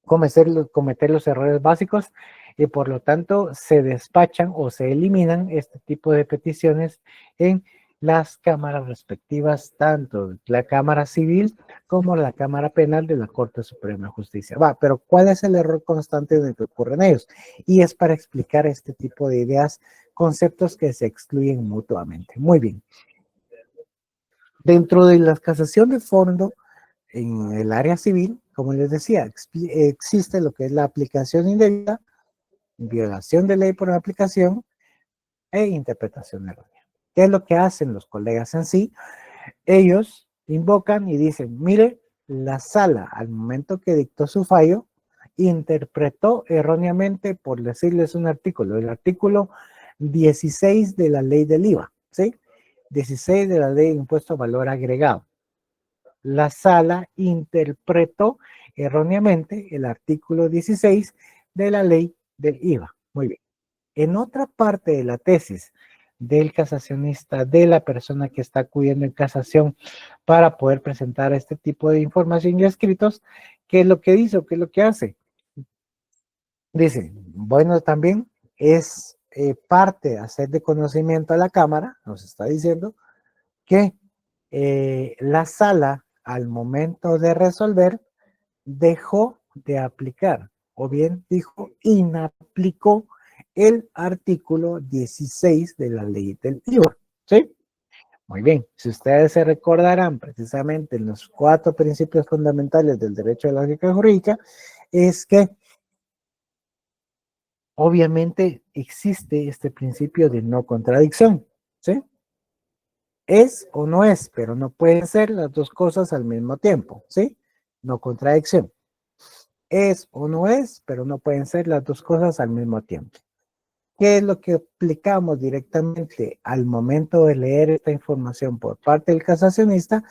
cometer los errores básicos y por lo tanto se despachan o se eliminan este tipo de peticiones en las cámaras respectivas, tanto la Cámara Civil como la Cámara Penal de la Corte Suprema de Justicia. Va, pero ¿cuál es el error constante en el que ocurren ellos? Y es para explicar este tipo de ideas, conceptos que se excluyen mutuamente. Muy bien. Dentro de la casación de fondo, en el área civil, como les decía, existe lo que es la aplicación indebida, violación de ley por aplicación e interpretación errónea. ¿Qué es lo que hacen los colegas en sí? Ellos invocan y dicen, mire, la sala al momento que dictó su fallo, interpretó erróneamente, por decirles un artículo, el artículo 16 de la ley del IVA, ¿sí? 16 de la ley de impuesto a valor agregado. La sala interpretó erróneamente el artículo 16 de la ley del IVA. Muy bien. En otra parte de la tesis del casacionista, de la persona que está acudiendo en casación para poder presentar este tipo de información y escritos, ¿qué es lo que dice o qué es lo que hace? Dice, bueno, también es parte de hacer de conocimiento a la Cámara, nos está diciendo, que la sala al momento de resolver dejó de aplicar o bien dijo inaplicó el artículo 16 de la ley del IVA, ¿sí? Muy bien, si ustedes se recordarán precisamente en los 4 principios fundamentales del derecho de la lógica jurídica, es que obviamente existe este principio de no contradicción, ¿sí? Es o no es, pero no pueden ser las dos cosas al mismo tiempo, ¿sí? No contradicción. Es o no es, pero no pueden ser las dos cosas al mismo tiempo. ¿Qué es lo que aplicamos directamente al momento de leer esta información por parte del casacionista?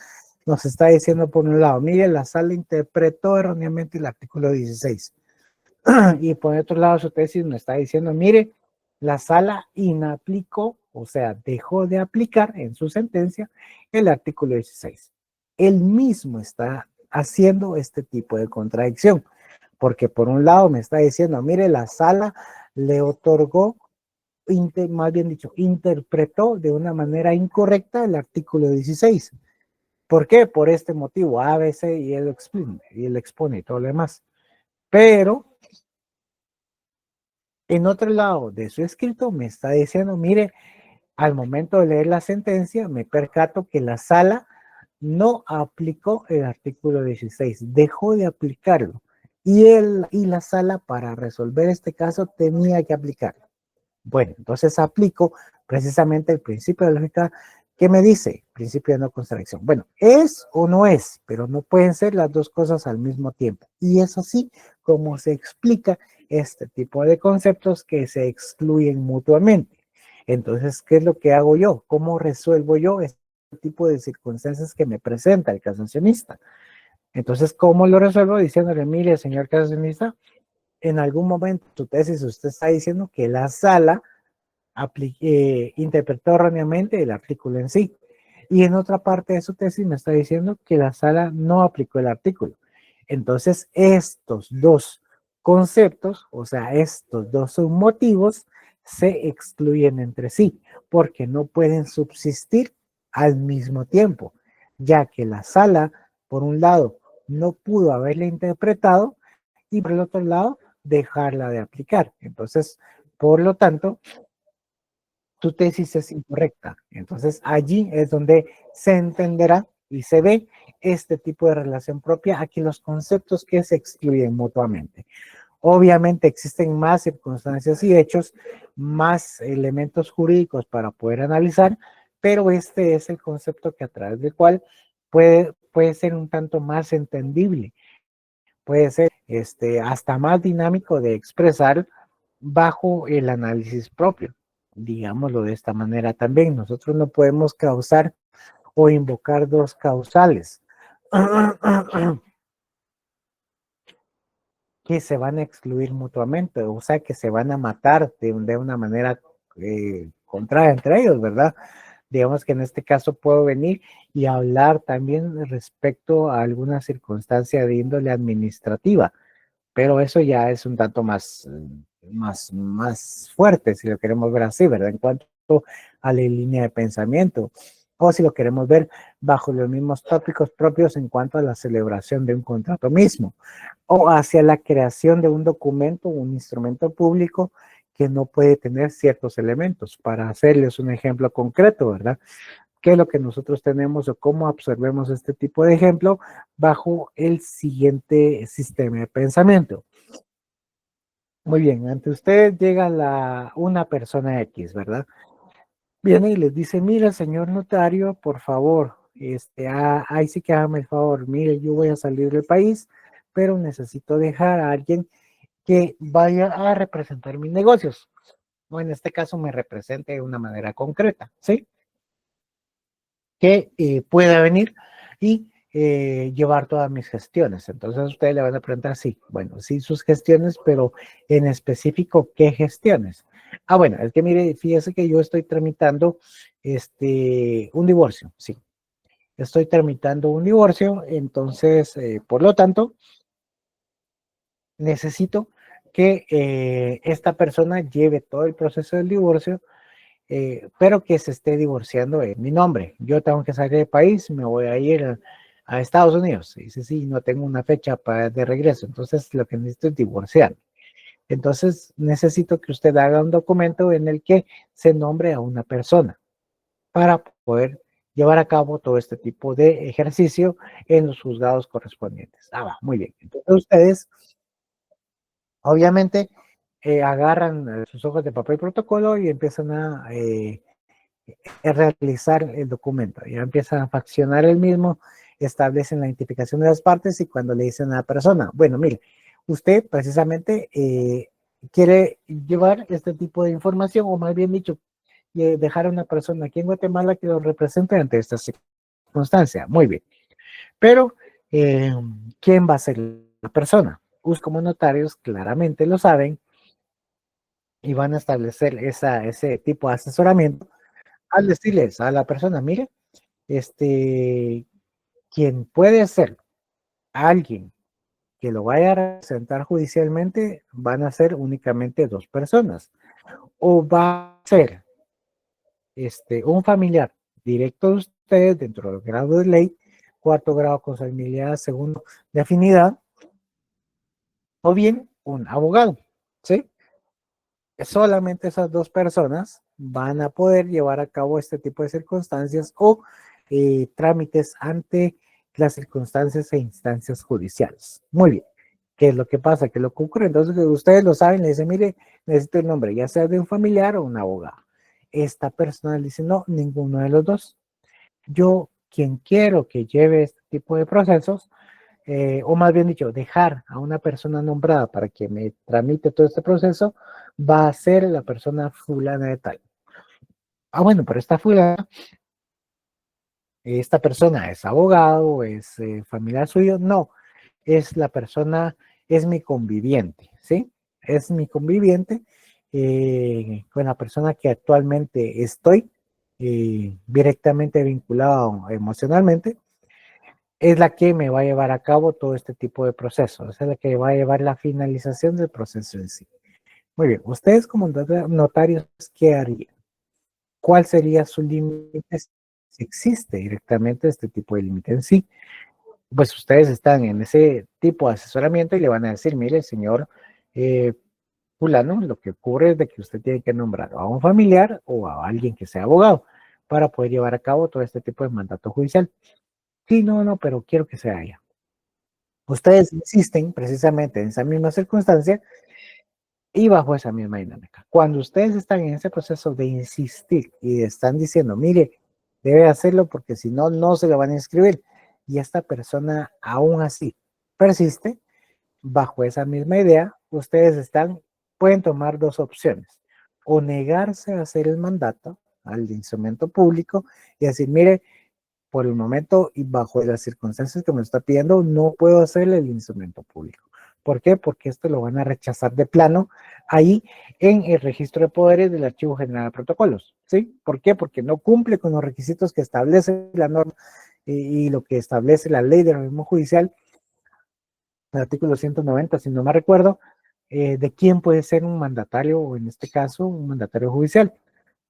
Nos está diciendo por un lado, mire, la sala interpretó erróneamente el artículo 16. Y por otro lado, su tesis me está diciendo, mire, la sala inaplicó, o sea, dejó de aplicar en su sentencia el artículo 16. Él mismo está haciendo este tipo de contradicción, porque por un lado me está diciendo, mire, la sala le otorgó, más bien dicho, interpretó de una manera incorrecta el artículo 16. ¿Por qué? Por este motivo, A, B, C, y él expone y todo lo demás. Pero en otro lado de su escrito me está diciendo, mire, al momento de leer la sentencia me percato que la sala no aplicó el artículo 16, dejó de aplicarlo. Y la sala para resolver este caso tenía que aplicarlo. Bueno, entonces aplico precisamente el principio de lógica que me dice, principio de no contradicción. Bueno, es o no es, pero no pueden ser las dos cosas al mismo tiempo. Y es así como se explica este tipo de conceptos que se excluyen mutuamente. Entonces, ¿qué es lo que hago yo? ¿Cómo resuelvo yo este tipo de circunstancias que me presenta el casacionista? Entonces, ¿cómo lo resuelvo? Diciéndole, mire, señor casacionista, en algún momento tu tesis usted está diciendo que la sala interpretó erróneamente el artículo en sí. Y en otra parte de su tesis me está diciendo que la sala no aplicó el artículo. Entonces, estos dos conceptos, o sea, estos dos submotivos, se excluyen entre sí, porque no pueden subsistir al mismo tiempo, ya que la sala, por un lado, no pudo haberla interpretado y por el otro lado, dejarla de aplicar. Entonces, por lo tanto, tu tesis es incorrecta. Entonces allí es donde se entenderá y se ve este tipo de relación propia, aquí los conceptos que se excluyen mutuamente. Obviamente existen más circunstancias y hechos, más elementos jurídicos para poder analizar, pero este es el concepto que a través del cual puede ser un tanto más entendible, puede ser hasta más dinámico de expresar bajo el análisis propio. Digámoslo de esta manera también, nosotros no podemos causar o invocar dos causales que se van a excluir mutuamente, o sea, que se van a matar de una manera contraria entre ellos, ¿verdad? Digamos que en este caso puedo venir y hablar también respecto a alguna circunstancia de índole administrativa, pero eso ya es un tanto más fuerte, si lo queremos ver así, ¿verdad? En cuanto a la línea de pensamiento, o si lo queremos ver bajo los mismos tópicos propios en cuanto a la celebración de un contrato mismo, o hacia la creación de un documento, un instrumento público que no puede tener ciertos elementos. Para hacerles un ejemplo concreto, ¿verdad? ¿Qué es lo que nosotros tenemos o cómo absorbemos este tipo de ejemplo bajo el siguiente sistema de pensamiento? Muy bien, ante usted llega una persona X, ¿verdad? Viene y les dice, mira, señor notario, por favor, ahí sí que hágame el favor, mire, yo voy a salir del país, pero necesito dejar a alguien que vaya a representar mis negocios, o en este caso me represente de una manera concreta, ¿sí? Que pueda venir y llevar todas mis gestiones. Entonces ustedes le van a preguntar, sí, bueno, sí sus gestiones, pero en específico, ¿qué gestiones? Ah, bueno, es que mire, fíjese que yo estoy tramitando un divorcio, sí. Estoy tramitando un divorcio, entonces, por lo tanto, necesito que esta persona lleve todo el proceso del divorcio, pero que se esté divorciando en mi nombre. Yo tengo que salir del país, me voy a ir a Estados Unidos. Dice, sí, no tengo una fecha de regreso, entonces lo que necesito es divorciar. Entonces, necesito que usted haga un documento en el que se nombre a una persona para poder llevar a cabo todo este tipo de ejercicio en los juzgados correspondientes. Va, muy bien. Entonces, ustedes, obviamente, agarran sus hojas de papel protocolo y empiezan a realizar el documento. Ya empiezan a faccionar el mismo, establecen la identificación de las partes y cuando le dicen a la persona, bueno, mire, usted precisamente quiere llevar este tipo de información, o más bien dicho, dejar a una persona aquí en Guatemala que lo represente ante esta circunstancia. Muy bien. Pero, eh, ¿quién va a ser la persona? Ustedes como notarios claramente lo saben y van a establecer ese tipo de asesoramiento al decirles a la persona, mire, este, quien puede ser alguien que lo vaya a representar judicialmente van a ser únicamente dos personas. O va a ser un familiar directo de ustedes dentro del grado de ley, cuarto grado con consanguinidad, segundo de afinidad, o bien un abogado, ¿sí? Solamente esas dos personas van a poder llevar a cabo este tipo de circunstancias o trámites ante las circunstancias e instancias judiciales. Muy bien. ¿Qué es lo que pasa? ¿Qué es lo que ocurre? Entonces, ustedes lo saben, le dicen, mire, necesito el nombre, ya sea de un familiar o un abogado. Esta persona le dice, no, ninguno de los dos. Yo, quien quiero que lleve este tipo de procesos, o más bien dicho, dejar a una persona nombrada para que me tramite todo este proceso, va a ser la persona fulana de tal. Bueno, pero esta persona es abogado, es familiar suyo, no, es la persona, es mi conviviente, ¿sí? Es mi conviviente con la persona que actualmente estoy directamente vinculado emocionalmente, es la que me va a llevar a cabo todo este tipo de procesos, es la que va a llevar la finalización del proceso en sí. Muy bien, ustedes como notarios, ¿qué harían? ¿Cuál sería su límite si existe directamente este tipo de límite en sí? Pues ustedes están en ese tipo de asesoramiento y le van a decir, mire, señor eh, fulano, lo que ocurre es de que usted tiene que nombrar a un familiar o a alguien que sea abogado para poder llevar a cabo todo este tipo de mandato judicial. Sí, no, no, pero quiero que sea ella. Ustedes insisten precisamente en esa misma circunstancia y bajo esa misma dinámica. Cuando ustedes están en ese proceso de insistir y están diciendo, mire, debe hacerlo porque si no, no se lo van a inscribir. Y esta persona aún así persiste, bajo esa misma idea, ustedes pueden tomar dos opciones. O negarse a hacer el mandato al instrumento público y decir, mire, por el momento y bajo las circunstancias que me está pidiendo, no puedo hacerle el instrumento público. ¿Por qué? Porque esto lo van a rechazar de plano ahí en el registro de poderes del Archivo General de Protocolos. ¿Sí? ¿Por qué? Porque no cumple con los requisitos que establece la norma y lo que establece la ley de organismo judicial, el artículo 190, si no me recuerdo, de quién puede ser un mandatario, o en este caso, un mandatario judicial.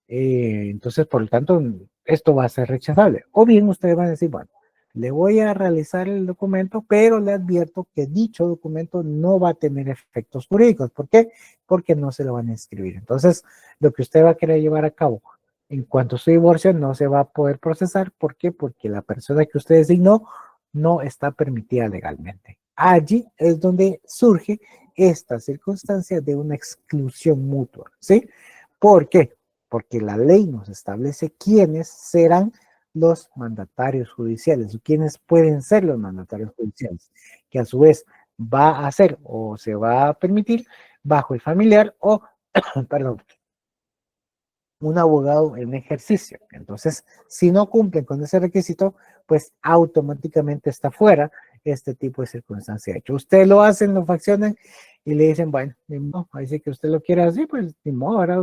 Entonces, por lo tanto, esto va a ser rechazable. O bien ustedes van a decir, bueno, le voy a realizar el documento, pero le advierto que dicho documento no va a tener efectos jurídicos. ¿Por qué? Porque no se lo van a inscribir. Entonces, lo que usted va a querer llevar a cabo en cuanto a su divorcio no se va a poder procesar. ¿Por qué? Porque la persona que usted designó no está permitida legalmente. Allí es donde surge esta circunstancia de una exclusión mutua, ¿sí? ¿Por qué? Porque la ley nos establece quiénes serán los mandatarios judiciales, o quiénes pueden ser los mandatarios judiciales, que a su vez va a ser o se va a permitir bajo el familiar o, perdón, un abogado en ejercicio. Entonces, si no cumplen con ese requisito, pues automáticamente está fuera este tipo de circunstancia. De hecho, usted lo hacen, lo faccionan y le dicen, bueno, ni modo, ahí sí que usted lo quiere así, pues ni modo, ahora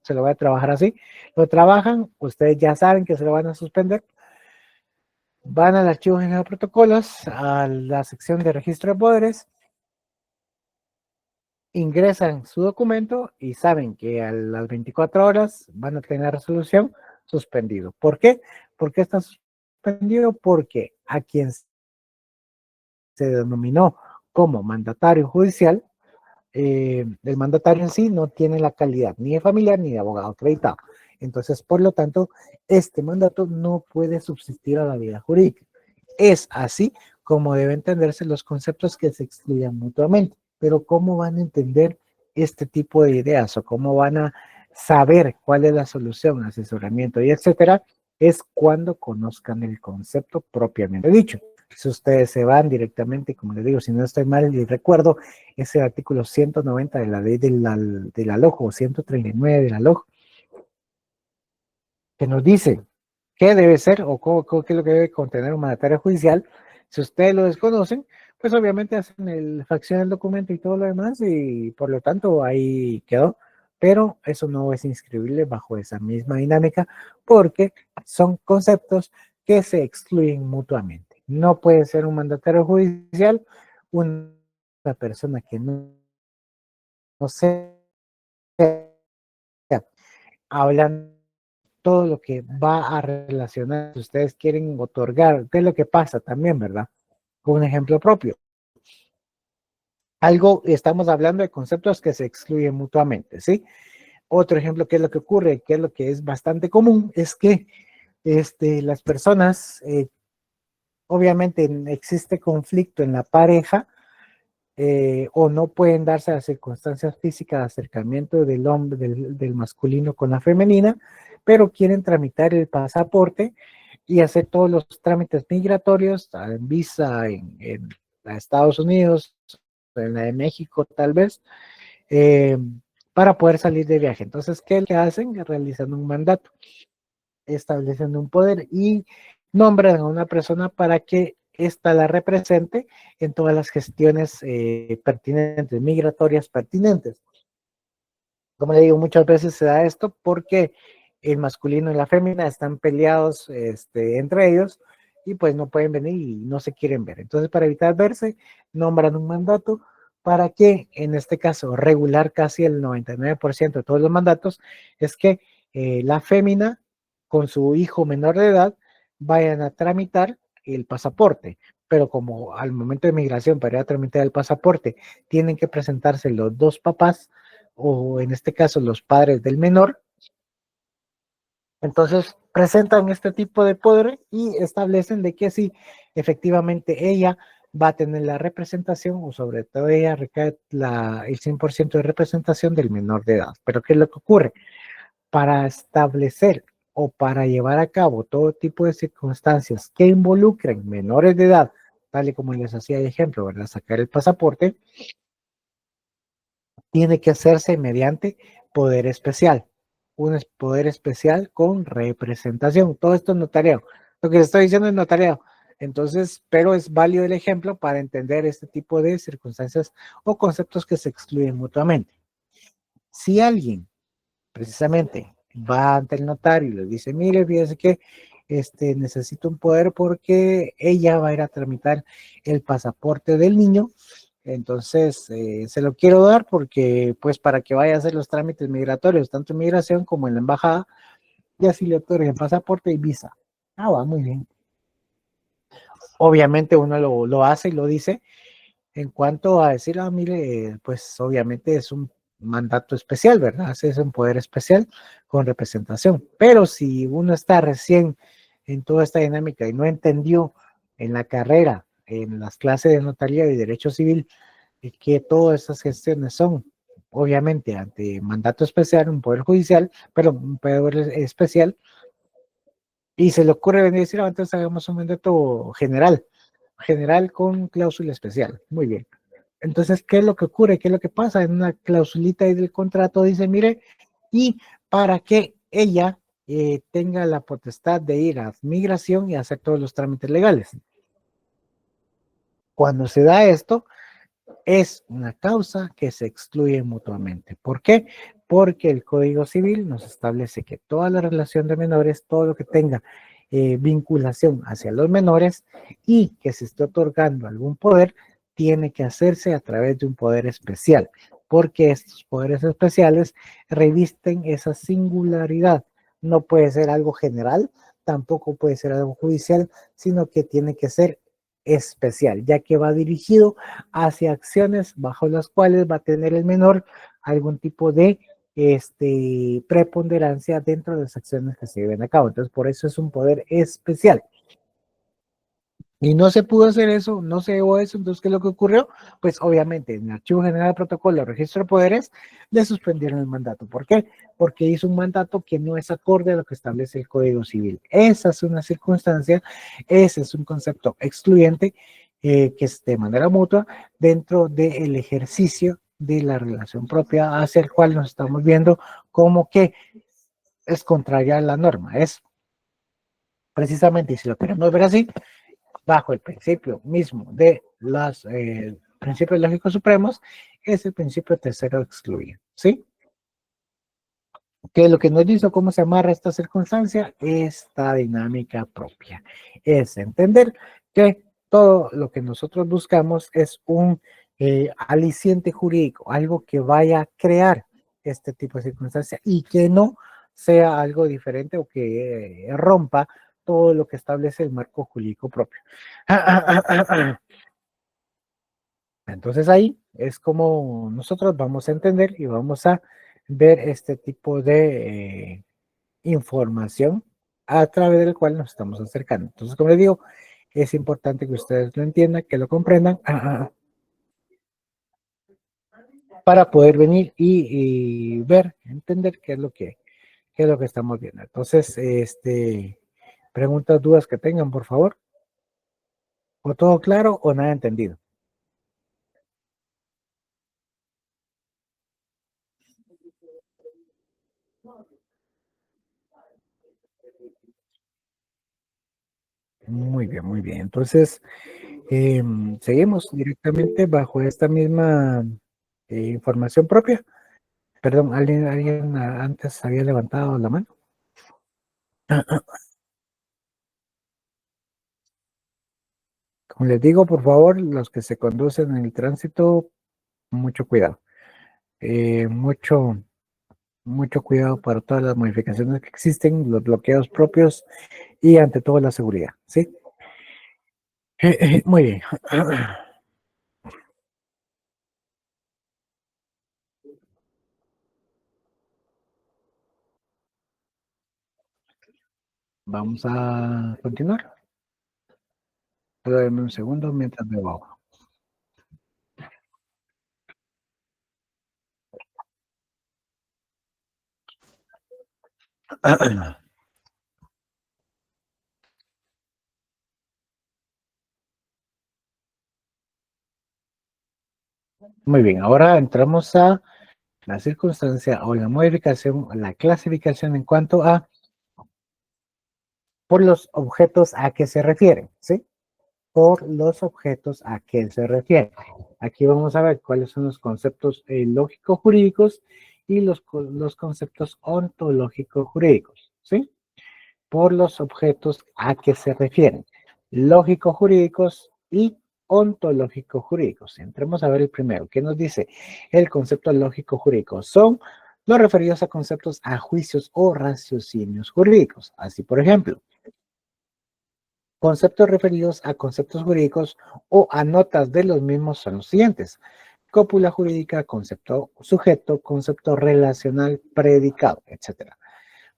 se lo va a trabajar así. Lo trabajan, ustedes ya saben que se lo van a suspender, van al archivo general de protocolos, a la sección de registro de poderes, ingresan su documento y saben que a las 24 horas van a tener la resolución suspendido. ¿Por qué? ¿Por qué está suspendido? Porque a quien se denominó como mandatario judicial el mandatario en sí no tiene la calidad ni de familiar ni de abogado acreditado. Entonces, por lo tanto, este mandato no puede subsistir a la vida jurídica. Es así como deben entenderse los conceptos que se excluyan mutuamente. Pero ¿cómo van a entender este tipo de ideas o cómo van a saber cuál es la solución, asesoramiento y etcétera? Es cuando conozcan el concepto propiamente dicho. Si ustedes se van directamente, como les digo, si no estoy mal y recuerdo, es el artículo 190 de la ley del alojo, 139 del alojo, que nos dice qué debe ser o qué es lo que debe contener un mandatario judicial. Si ustedes lo desconocen, pues obviamente hacen facción del documento y todo lo demás y por lo tanto ahí quedó. Pero eso no es inscribible bajo esa misma dinámica porque son conceptos que se excluyen mutuamente. No puede ser un mandatario judicial una persona que no sea, hablan todo lo que va a relacionar, si ustedes quieren otorgar, qué es lo que pasa también, ¿verdad? Con un ejemplo propio. Algo, estamos hablando de conceptos que se excluyen mutuamente, ¿sí? Otro ejemplo, ¿qué es lo que ocurre? ¿Qué es lo que es bastante común? Es que las personas, obviamente existe conflicto en la pareja, o no pueden darse las circunstancias físicas de acercamiento del hombre, del masculino con la femenina, pero quieren tramitar el pasaporte y hacer todos los trámites migratorios, en visa en Estados Unidos, en la de México tal vez, eh, para poder salir de viaje. Entonces, ¿qué es lo que hacen? Realizan un mandato, establecen un poder y nombran a una persona para que ésta la represente en todas las gestiones pertinentes, migratorias pertinentes. Como le digo, muchas veces se da esto porque el masculino y la fémina están peleados entre ellos y pues no pueden venir y no se quieren ver. Entonces, para evitar verse, nombran un mandato para que, en este caso, regular casi el 99% de todos los mandatos, es que la fémina con su hijo menor de edad vayan a tramitar el pasaporte. Pero como al momento de migración para ir a tramitar el pasaporte tienen que presentarse los dos papás, o en este caso los padres del menor, entonces presentan este tipo de poder y establecen de que sí, efectivamente ella va a tener la representación o sobre todo ella recae el 100% de representación del menor de edad. Pero ¿qué es lo que ocurre? Para establecer o para llevar a cabo todo tipo de circunstancias que involucren menores de edad, tal y como les hacía de ejemplo, ¿verdad? Sacar el pasaporte, tiene que hacerse mediante poder especial, un poder especial con representación. Todo esto es notariado. Lo que estoy diciendo es notariado. Entonces, pero es válido el ejemplo para entender este tipo de circunstancias o conceptos que se excluyen mutuamente. Si alguien precisamente va ante el notario y le dice, mire, fíjese que necesito un poder porque ella va a ir a tramitar el pasaporte del niño, entonces se lo quiero dar porque pues para que vaya a hacer los trámites migratorios, tanto en migración como en la embajada, y así le otorguen pasaporte y visa. Ah, va, muy bien. Obviamente uno lo hace y lo dice. En cuanto a decir, mire, pues obviamente es un mandato especial, ¿verdad? Es un poder especial con representación. Pero si uno está recién en toda esta dinámica y no entendió en la carrera, en las clases de notaría y derecho civil, que todas estas gestiones son, obviamente, ante mandato especial, un poder judicial, pero un poder especial, y se le ocurre venir y decir, entonces hagamos un mandato general con cláusula especial. Muy bien. Entonces, ¿qué es lo que ocurre? ¿Qué es lo que pasa? En una clausulita ahí del contrato dice, mire, y para que ella tenga la potestad de ir a migración y hacer todos los trámites legales. Cuando se da esto, es una causa que se excluye mutuamente. ¿Por qué? Porque el Código Civil nos establece que toda la relación de menores, todo lo que tenga vinculación hacia los menores y que se esté otorgando algún poder, tiene que hacerse a través de un poder especial, porque estos poderes especiales revisten esa singularidad. No puede ser algo general, tampoco puede ser algo judicial, sino que tiene que ser especial, ya que va dirigido hacia acciones bajo las cuales va a tener el menor algún tipo de preponderancia dentro de las acciones que se lleven a cabo. Entonces, por eso es un poder especial. Y no se pudo hacer eso, no se llevó eso, entonces, ¿qué es lo que ocurrió? Pues obviamente en el Archivo General de Protocolo, Registro de Poderes, le suspendieron el mandato. ¿Por qué? Porque hizo un mandato que no es acorde a lo que establece el Código Civil. Esa es una circunstancia, ese es un concepto excluyente que es de manera mutua dentro del ejercicio de la relación propia hacia el cual nos estamos viendo como que es contraria a la norma. Es precisamente, y si lo queremos ver así, bajo el principio mismo de los principios lógicos supremos, es el principio tercero excluye, ¿sí? Que lo que nos dice cómo se amarra esta circunstancia, esta dinámica propia. Es entender que todo lo que nosotros buscamos es un aliciente jurídico, algo que vaya a crear este tipo de circunstancia y que no sea algo diferente o que rompa todo lo que establece el marco jurídico propio. Entonces ahí es como nosotros vamos a entender y vamos a ver este tipo de información a través del cual nos estamos acercando. Entonces, como les digo, es importante que ustedes lo entiendan, que lo comprendan, para poder venir y ver, entender qué es lo que estamos viendo. Entonces, preguntas, dudas que tengan, por favor. ¿O todo claro o nada entendido? Muy bien, muy bien. Entonces, seguimos directamente bajo esta misma información propia. Perdón, alguien antes había levantado la mano. Como les digo, por favor, los que se conducen en el tránsito, mucho cuidado. Mucho, mucho cuidado para todas las modificaciones que existen, los bloqueos propios y ante todo la seguridad. ¿Sí? Muy bien. Vamos a continuar. Dame un segundo mientras me bajo. Muy bien, ahora entramos a la circunstancia o la modificación, la clasificación en cuanto a por los objetos a que se refieren, ¿sí? Por los objetos a que se refieren. Aquí vamos a ver cuáles son los conceptos lógico-jurídicos y los conceptos ontológico-jurídicos, ¿sí? Por los objetos a que se refieren, lógico-jurídicos y ontológico-jurídicos. Entremos a ver el primero. ¿Qué nos dice el concepto lógico-jurídico? Son los referidos a conceptos, a juicios o raciocinios jurídicos. Así, por ejemplo, conceptos referidos a conceptos jurídicos o a notas de los mismos son los siguientes: cópula jurídica, concepto sujeto, concepto relacional, predicado, etc.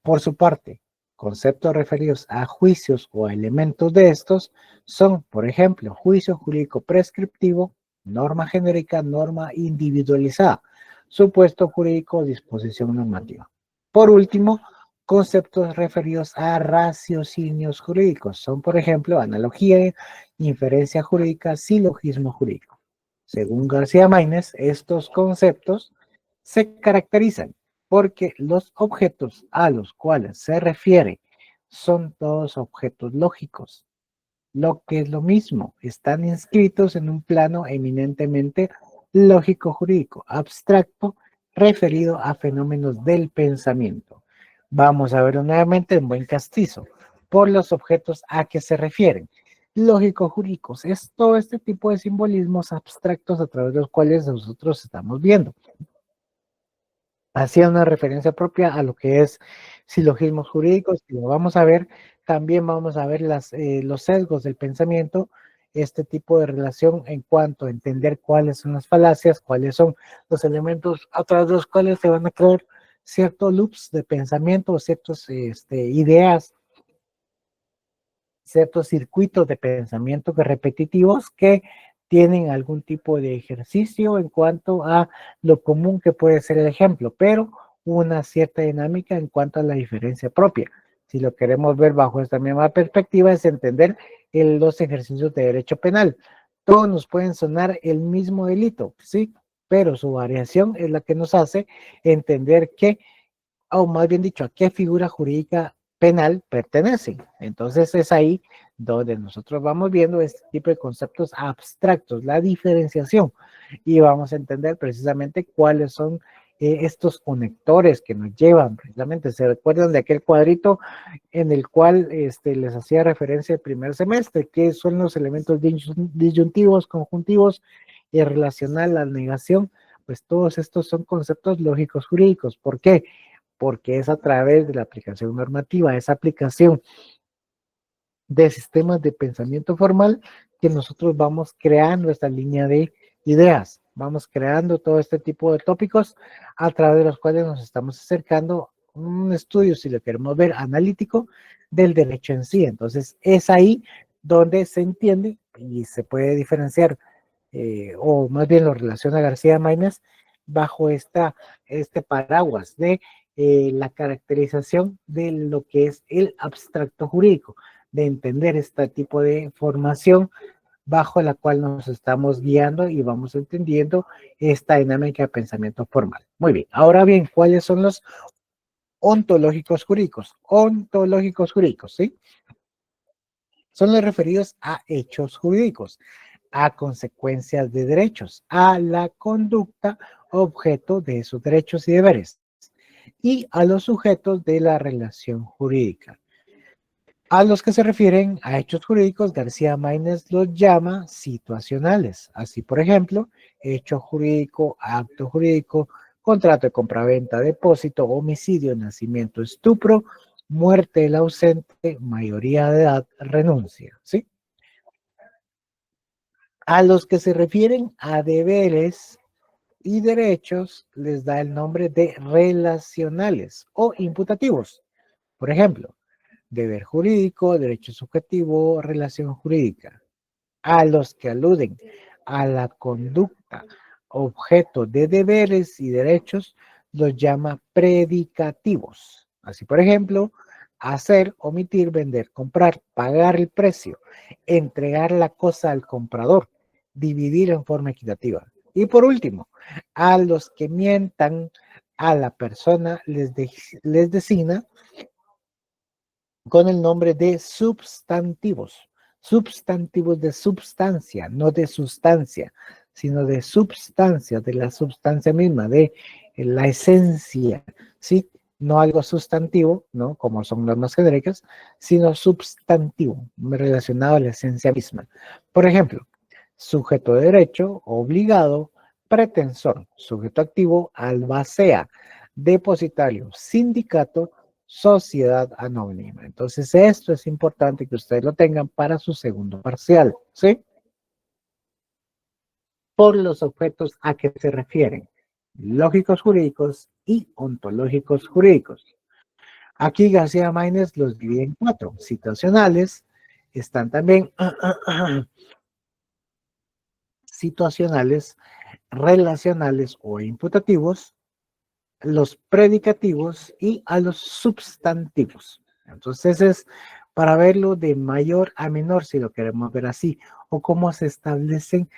Por su parte, conceptos referidos a juicios o a elementos de estos son, por ejemplo, juicio jurídico prescriptivo, norma genérica, norma individualizada, supuesto jurídico, disposición normativa. Por último, conceptos referidos a raciocinios jurídicos son, por ejemplo, analogía, inferencia jurídica, silogismo jurídico. Según García Maínez, estos conceptos se caracterizan porque los objetos a los cuales se refiere son todos objetos lógicos, lo que es lo mismo, están inscritos en un plano eminentemente lógico-jurídico, abstracto, referido a fenómenos del pensamiento. Vamos a verlo nuevamente en buen castizo, por los objetos a que se refieren. Lógico-jurídicos es todo este tipo de simbolismos abstractos a través de los cuales nosotros estamos viendo. Hacía una referencia propia a lo que es silogismos jurídicos, y lo vamos a ver, también vamos a ver los sesgos del pensamiento este tipo de relación en cuanto a entender cuáles son las falacias, cuáles son los elementos a través de los cuales se van a crear ciertos loops de pensamiento o ciertas ideas, ciertos circuitos de pensamiento repetitivos que tienen algún tipo de ejercicio en cuanto a lo común que puede ser el ejemplo, pero una cierta dinámica en cuanto a la diferencia propia. Si lo queremos ver bajo esta misma perspectiva, es entender los ejercicios de derecho penal. Todos nos pueden sonar el mismo delito, ¿sí? Pero su variación es la que nos hace entender que, o más bien dicho, a qué figura jurídica penal pertenecen. Entonces es ahí donde nosotros vamos viendo este tipo de conceptos abstractos, la diferenciación, y vamos a entender precisamente cuáles son estos conectores que nos llevan precisamente. ¿Se recuerdan de aquel cuadrito en el cual les hacía referencia el primer semestre? ¿Qué son los elementos disyuntivos, conjuntivos y relacional, la negación? Pues todos estos son conceptos lógicos jurídicos. ¿Por qué? Porque es a través de la aplicación normativa, esa aplicación de sistemas de pensamiento formal que nosotros vamos creando esta línea de ideas, vamos creando todo este tipo de tópicos a través de los cuales nos estamos acercando a un estudio, si lo queremos ver, analítico del derecho en sí. Entonces es ahí donde se entiende y se puede diferenciar, o más bien lo relaciona García Maínez bajo este paraguas de la caracterización de lo que es el abstracto jurídico, de entender este tipo de formación bajo la cual nos estamos guiando y vamos entendiendo esta dinámica de pensamiento formal. Muy bien, ahora bien, ¿cuáles son los ontológicos jurídicos? Ontológicos jurídicos, ¿sí? Son los referidos a hechos jurídicos, a consecuencias de derechos, a la conducta objeto de esos derechos y deberes, y a los sujetos de la relación jurídica. A los que se refieren a hechos jurídicos, García Maínez los llama situacionales. Así, por ejemplo, hecho jurídico, acto jurídico, contrato de compraventa, depósito, homicidio, nacimiento, estupro, muerte del ausente, mayoría de edad, renuncia. ¿Sí? A los que se refieren a deberes y derechos les da el nombre de relacionales o imputativos. Por ejemplo, deber jurídico, derecho subjetivo, relación jurídica. A los que aluden a la conducta objeto de deberes y derechos los llama predicativos. Así, por ejemplo, hacer, omitir, vender, comprar, pagar el precio, entregar la cosa al comprador, dividir en forma equitativa. Y por último, a los que mientan a la persona les designa con el nombre de substantivos. Substantivos de substancia, no de sustancia, sino de substancia, de la substancia misma, de la esencia, ¿sí? No algo sustantivo, ¿no? Como son normas genéricas, sino substantivo, relacionado a la esencia misma. Por ejemplo, sujeto de derecho, obligado, pretensor, sujeto activo, albacea, depositario, sindicato, sociedad anónima. Entonces, esto es importante que ustedes lo tengan para su segundo parcial, ¿sí? Por los objetos a que se refieren, lógicos jurídicos y ontológicos jurídicos. Aquí García Maínez los divide en cuatro. Situacionales, están también situacionales, relacionales o imputativos, los predicativos y a los sustantivos. Entonces es para verlo de mayor a menor, si lo queremos ver así, o cómo se establecen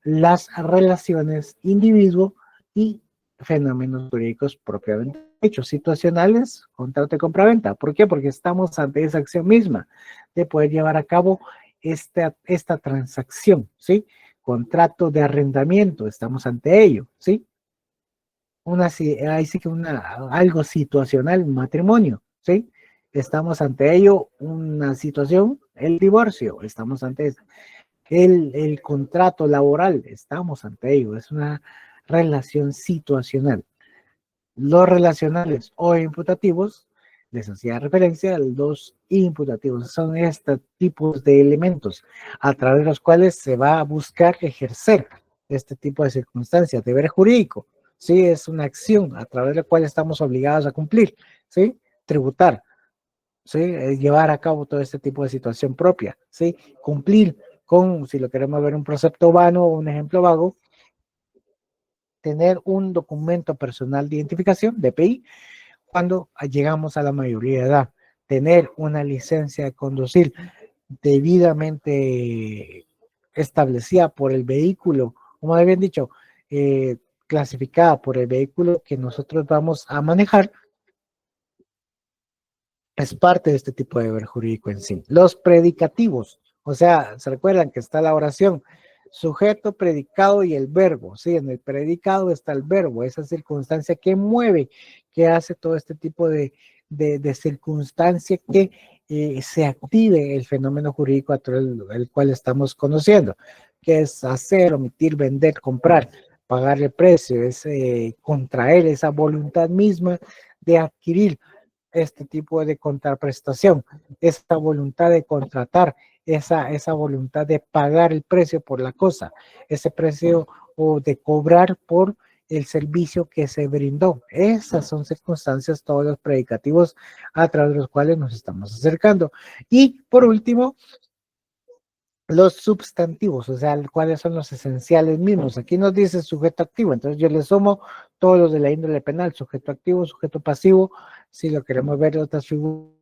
las relaciones individuo y fenómenos jurídicos propiamente hechos, situacionales, contrato de compraventa. ¿Por qué? Porque estamos ante esa acción misma de poder llevar a cabo esta transacción, ¿sí? Contrato de arrendamiento, estamos ante ello, ¿sí? Ahí sí que algo situacional, un matrimonio, ¿sí? Estamos ante ello, una situación, el divorcio, estamos ante eso. El contrato laboral, estamos ante ello, es una relación situacional. Los relacionales o imputativos les hacía referencia a los imputativos. Son estos tipos de elementos a través de los cuales se va a buscar ejercer este tipo de circunstancias. Deber jurídico, ¿sí? Es una acción a través de la cual estamos obligados a cumplir, ¿sí? Tributar, ¿sí? Llevar a cabo todo este tipo de situación propia, ¿sí? Cumplir con, si lo queremos ver un precepto vano o un ejemplo vago, tener un documento personal de identificación, DPI, cuando llegamos a la mayoría de edad, tener una licencia de conducir debidamente establecida por el vehículo, como habían dicho, clasificada por el vehículo que nosotros vamos a manejar, es parte de este tipo de deber jurídico en sí. Los predicativos, o sea, se recuerdan que está la oración, sujeto, predicado y el verbo, sí, en el predicado está el verbo, esa circunstancia que mueve, que hace todo este tipo de circunstancia que se active el fenómeno jurídico a través del cual estamos conociendo, que es hacer, omitir, vender, comprar, pagar el precio, es contraer esa voluntad misma de adquirir este tipo de contraprestación, esa voluntad de contratar, esa voluntad de pagar el precio por la cosa, ese precio o de cobrar por el servicio que se brindó. Esas son circunstancias, todos los predicativos a través de los cuales nos estamos acercando. Y por último, los substantivos, o sea, cuáles son los esenciales mismos. Aquí nos dice sujeto activo, entonces yo le sumo todos los de la índole penal, sujeto activo, sujeto pasivo, si lo queremos ver otras figuras,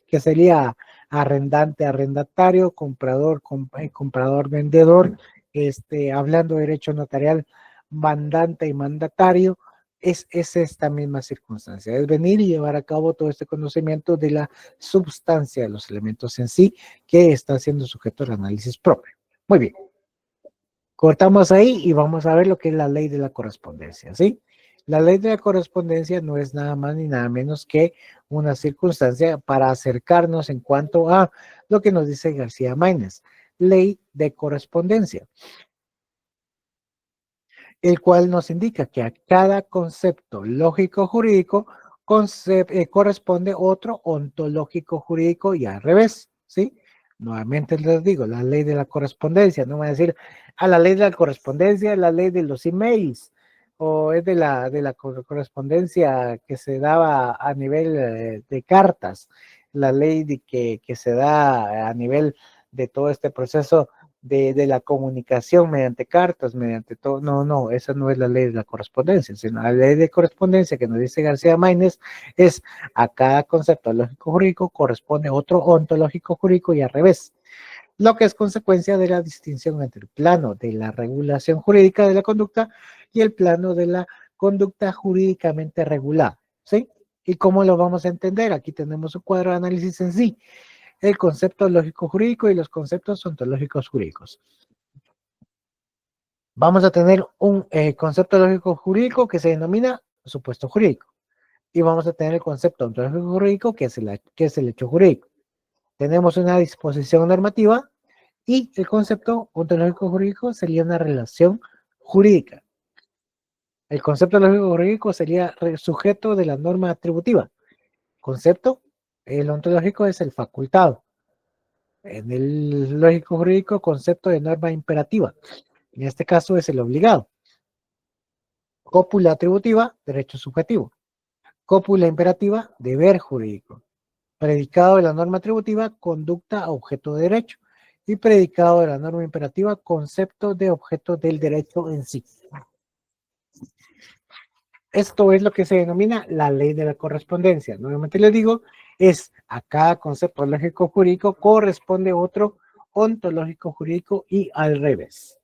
que sería arrendante, arrendatario, comprador, comprador, vendedor, hablando de derecho notarial, mandante y mandatario, es esta misma circunstancia, es venir y llevar a cabo todo este conocimiento de la substancia de los elementos en sí que está siendo sujeto al análisis propio. Muy bien, cortamos ahí y vamos a ver lo que es la ley de la correspondencia, ¿sí? La ley de la correspondencia no es nada más ni nada menos que una circunstancia para acercarnos en cuanto a lo que nos dice García Maínez, ley de correspondencia, el cual nos indica que a cada concepto lógico jurídico corresponde otro ontológico jurídico y al revés, ¿sí? Nuevamente les digo, la ley de la correspondencia, no voy a decir a la ley de la correspondencia, la ley de los emails, o es de la correspondencia que se daba a nivel de cartas, la ley que se da a nivel de todo este proceso de la comunicación mediante cartas, mediante todo. No, no, esa no es la ley de la correspondencia, sino la ley de correspondencia que nos dice García Maínez es a cada concepto lógico jurídico corresponde otro ontológico jurídico y al revés, lo que es consecuencia de la distinción entre el plano de la regulación jurídica de la conducta y el plano de la conducta jurídicamente regulada, ¿sí? ¿Y cómo lo vamos a entender? Aquí tenemos un cuadro de análisis en sí, el concepto lógico jurídico y los conceptos ontológicos jurídicos. Vamos a tener un concepto lógico jurídico que se denomina supuesto jurídico. Y vamos a tener el concepto ontológico jurídico que es el hecho jurídico. Tenemos una disposición normativa y el concepto ontológico jurídico sería una relación jurídica. El concepto lógico jurídico sería sujeto de la norma atributiva. Concepto, el ontológico es el facultado. En el lógico jurídico, concepto de norma imperativa. En este caso es el obligado. Cópula atributiva, derecho subjetivo. Cópula imperativa, deber jurídico. Predicado de la norma atributiva, conducta a objeto de derecho. Y predicado de la norma imperativa, concepto de objeto del derecho en sí. Esto es lo que se denomina la ley de la correspondencia. Nuevamente les digo, es a cada concepto lógico jurídico corresponde otro ontológico jurídico y al revés.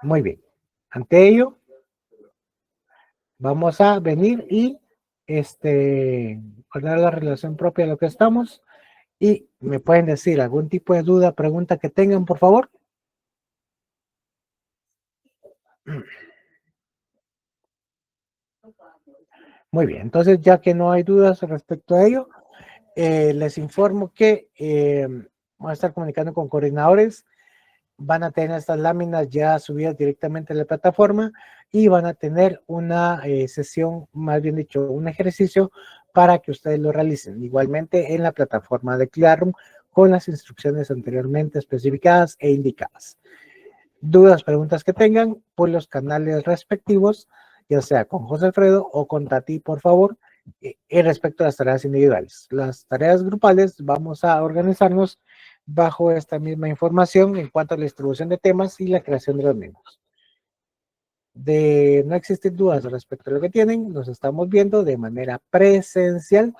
Muy bien. Ante ello, vamos a venir y poner la relación propia a lo que estamos y me pueden decir algún tipo de duda, pregunta que tengan, por favor. Muy bien, entonces ya que no hay dudas respecto a ello, les informo que Vamos a estar comunicando con coordinadores. Van a tener estas láminas ya subidas directamente a la plataforma y van a tener una sesión, más bien dicho, un ejercicio para que ustedes lo realicen. Igualmente en la plataforma de Classroom con las instrucciones anteriormente especificadas e indicadas. Dudas, preguntas que tengan por los canales respectivos, ya sea con José Alfredo o con Tati, por favor, respecto a las tareas individuales. Las tareas grupales vamos a organizarnos bajo esta misma información en cuanto a la distribución de temas y la creación de los mismos. De no existir dudas respecto a lo que tienen, nos estamos viendo de manera presencial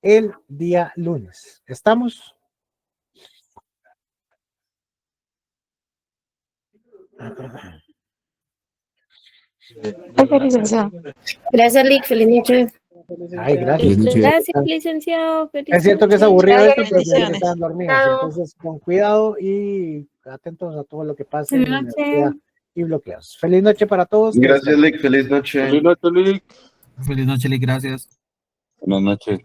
el día lunes. ¿Estamos? Gracias, licenciado. Gracias, Lick. Feliz noche. Ay, gracias. Gracias, licenciado. Feliz Es cierto que es noche. aburrido Gracias, esto, pero se bendiciones. están dormidos. Chao. Entonces, con cuidado y atentos a todo lo que pase en la Feliz noche. universidad y bloqueos. Feliz noche para todos. Gracias, Lick. Feliz noche. Feliz noche, Lick. Feliz noche, Lick. Gracias. Buenas noches.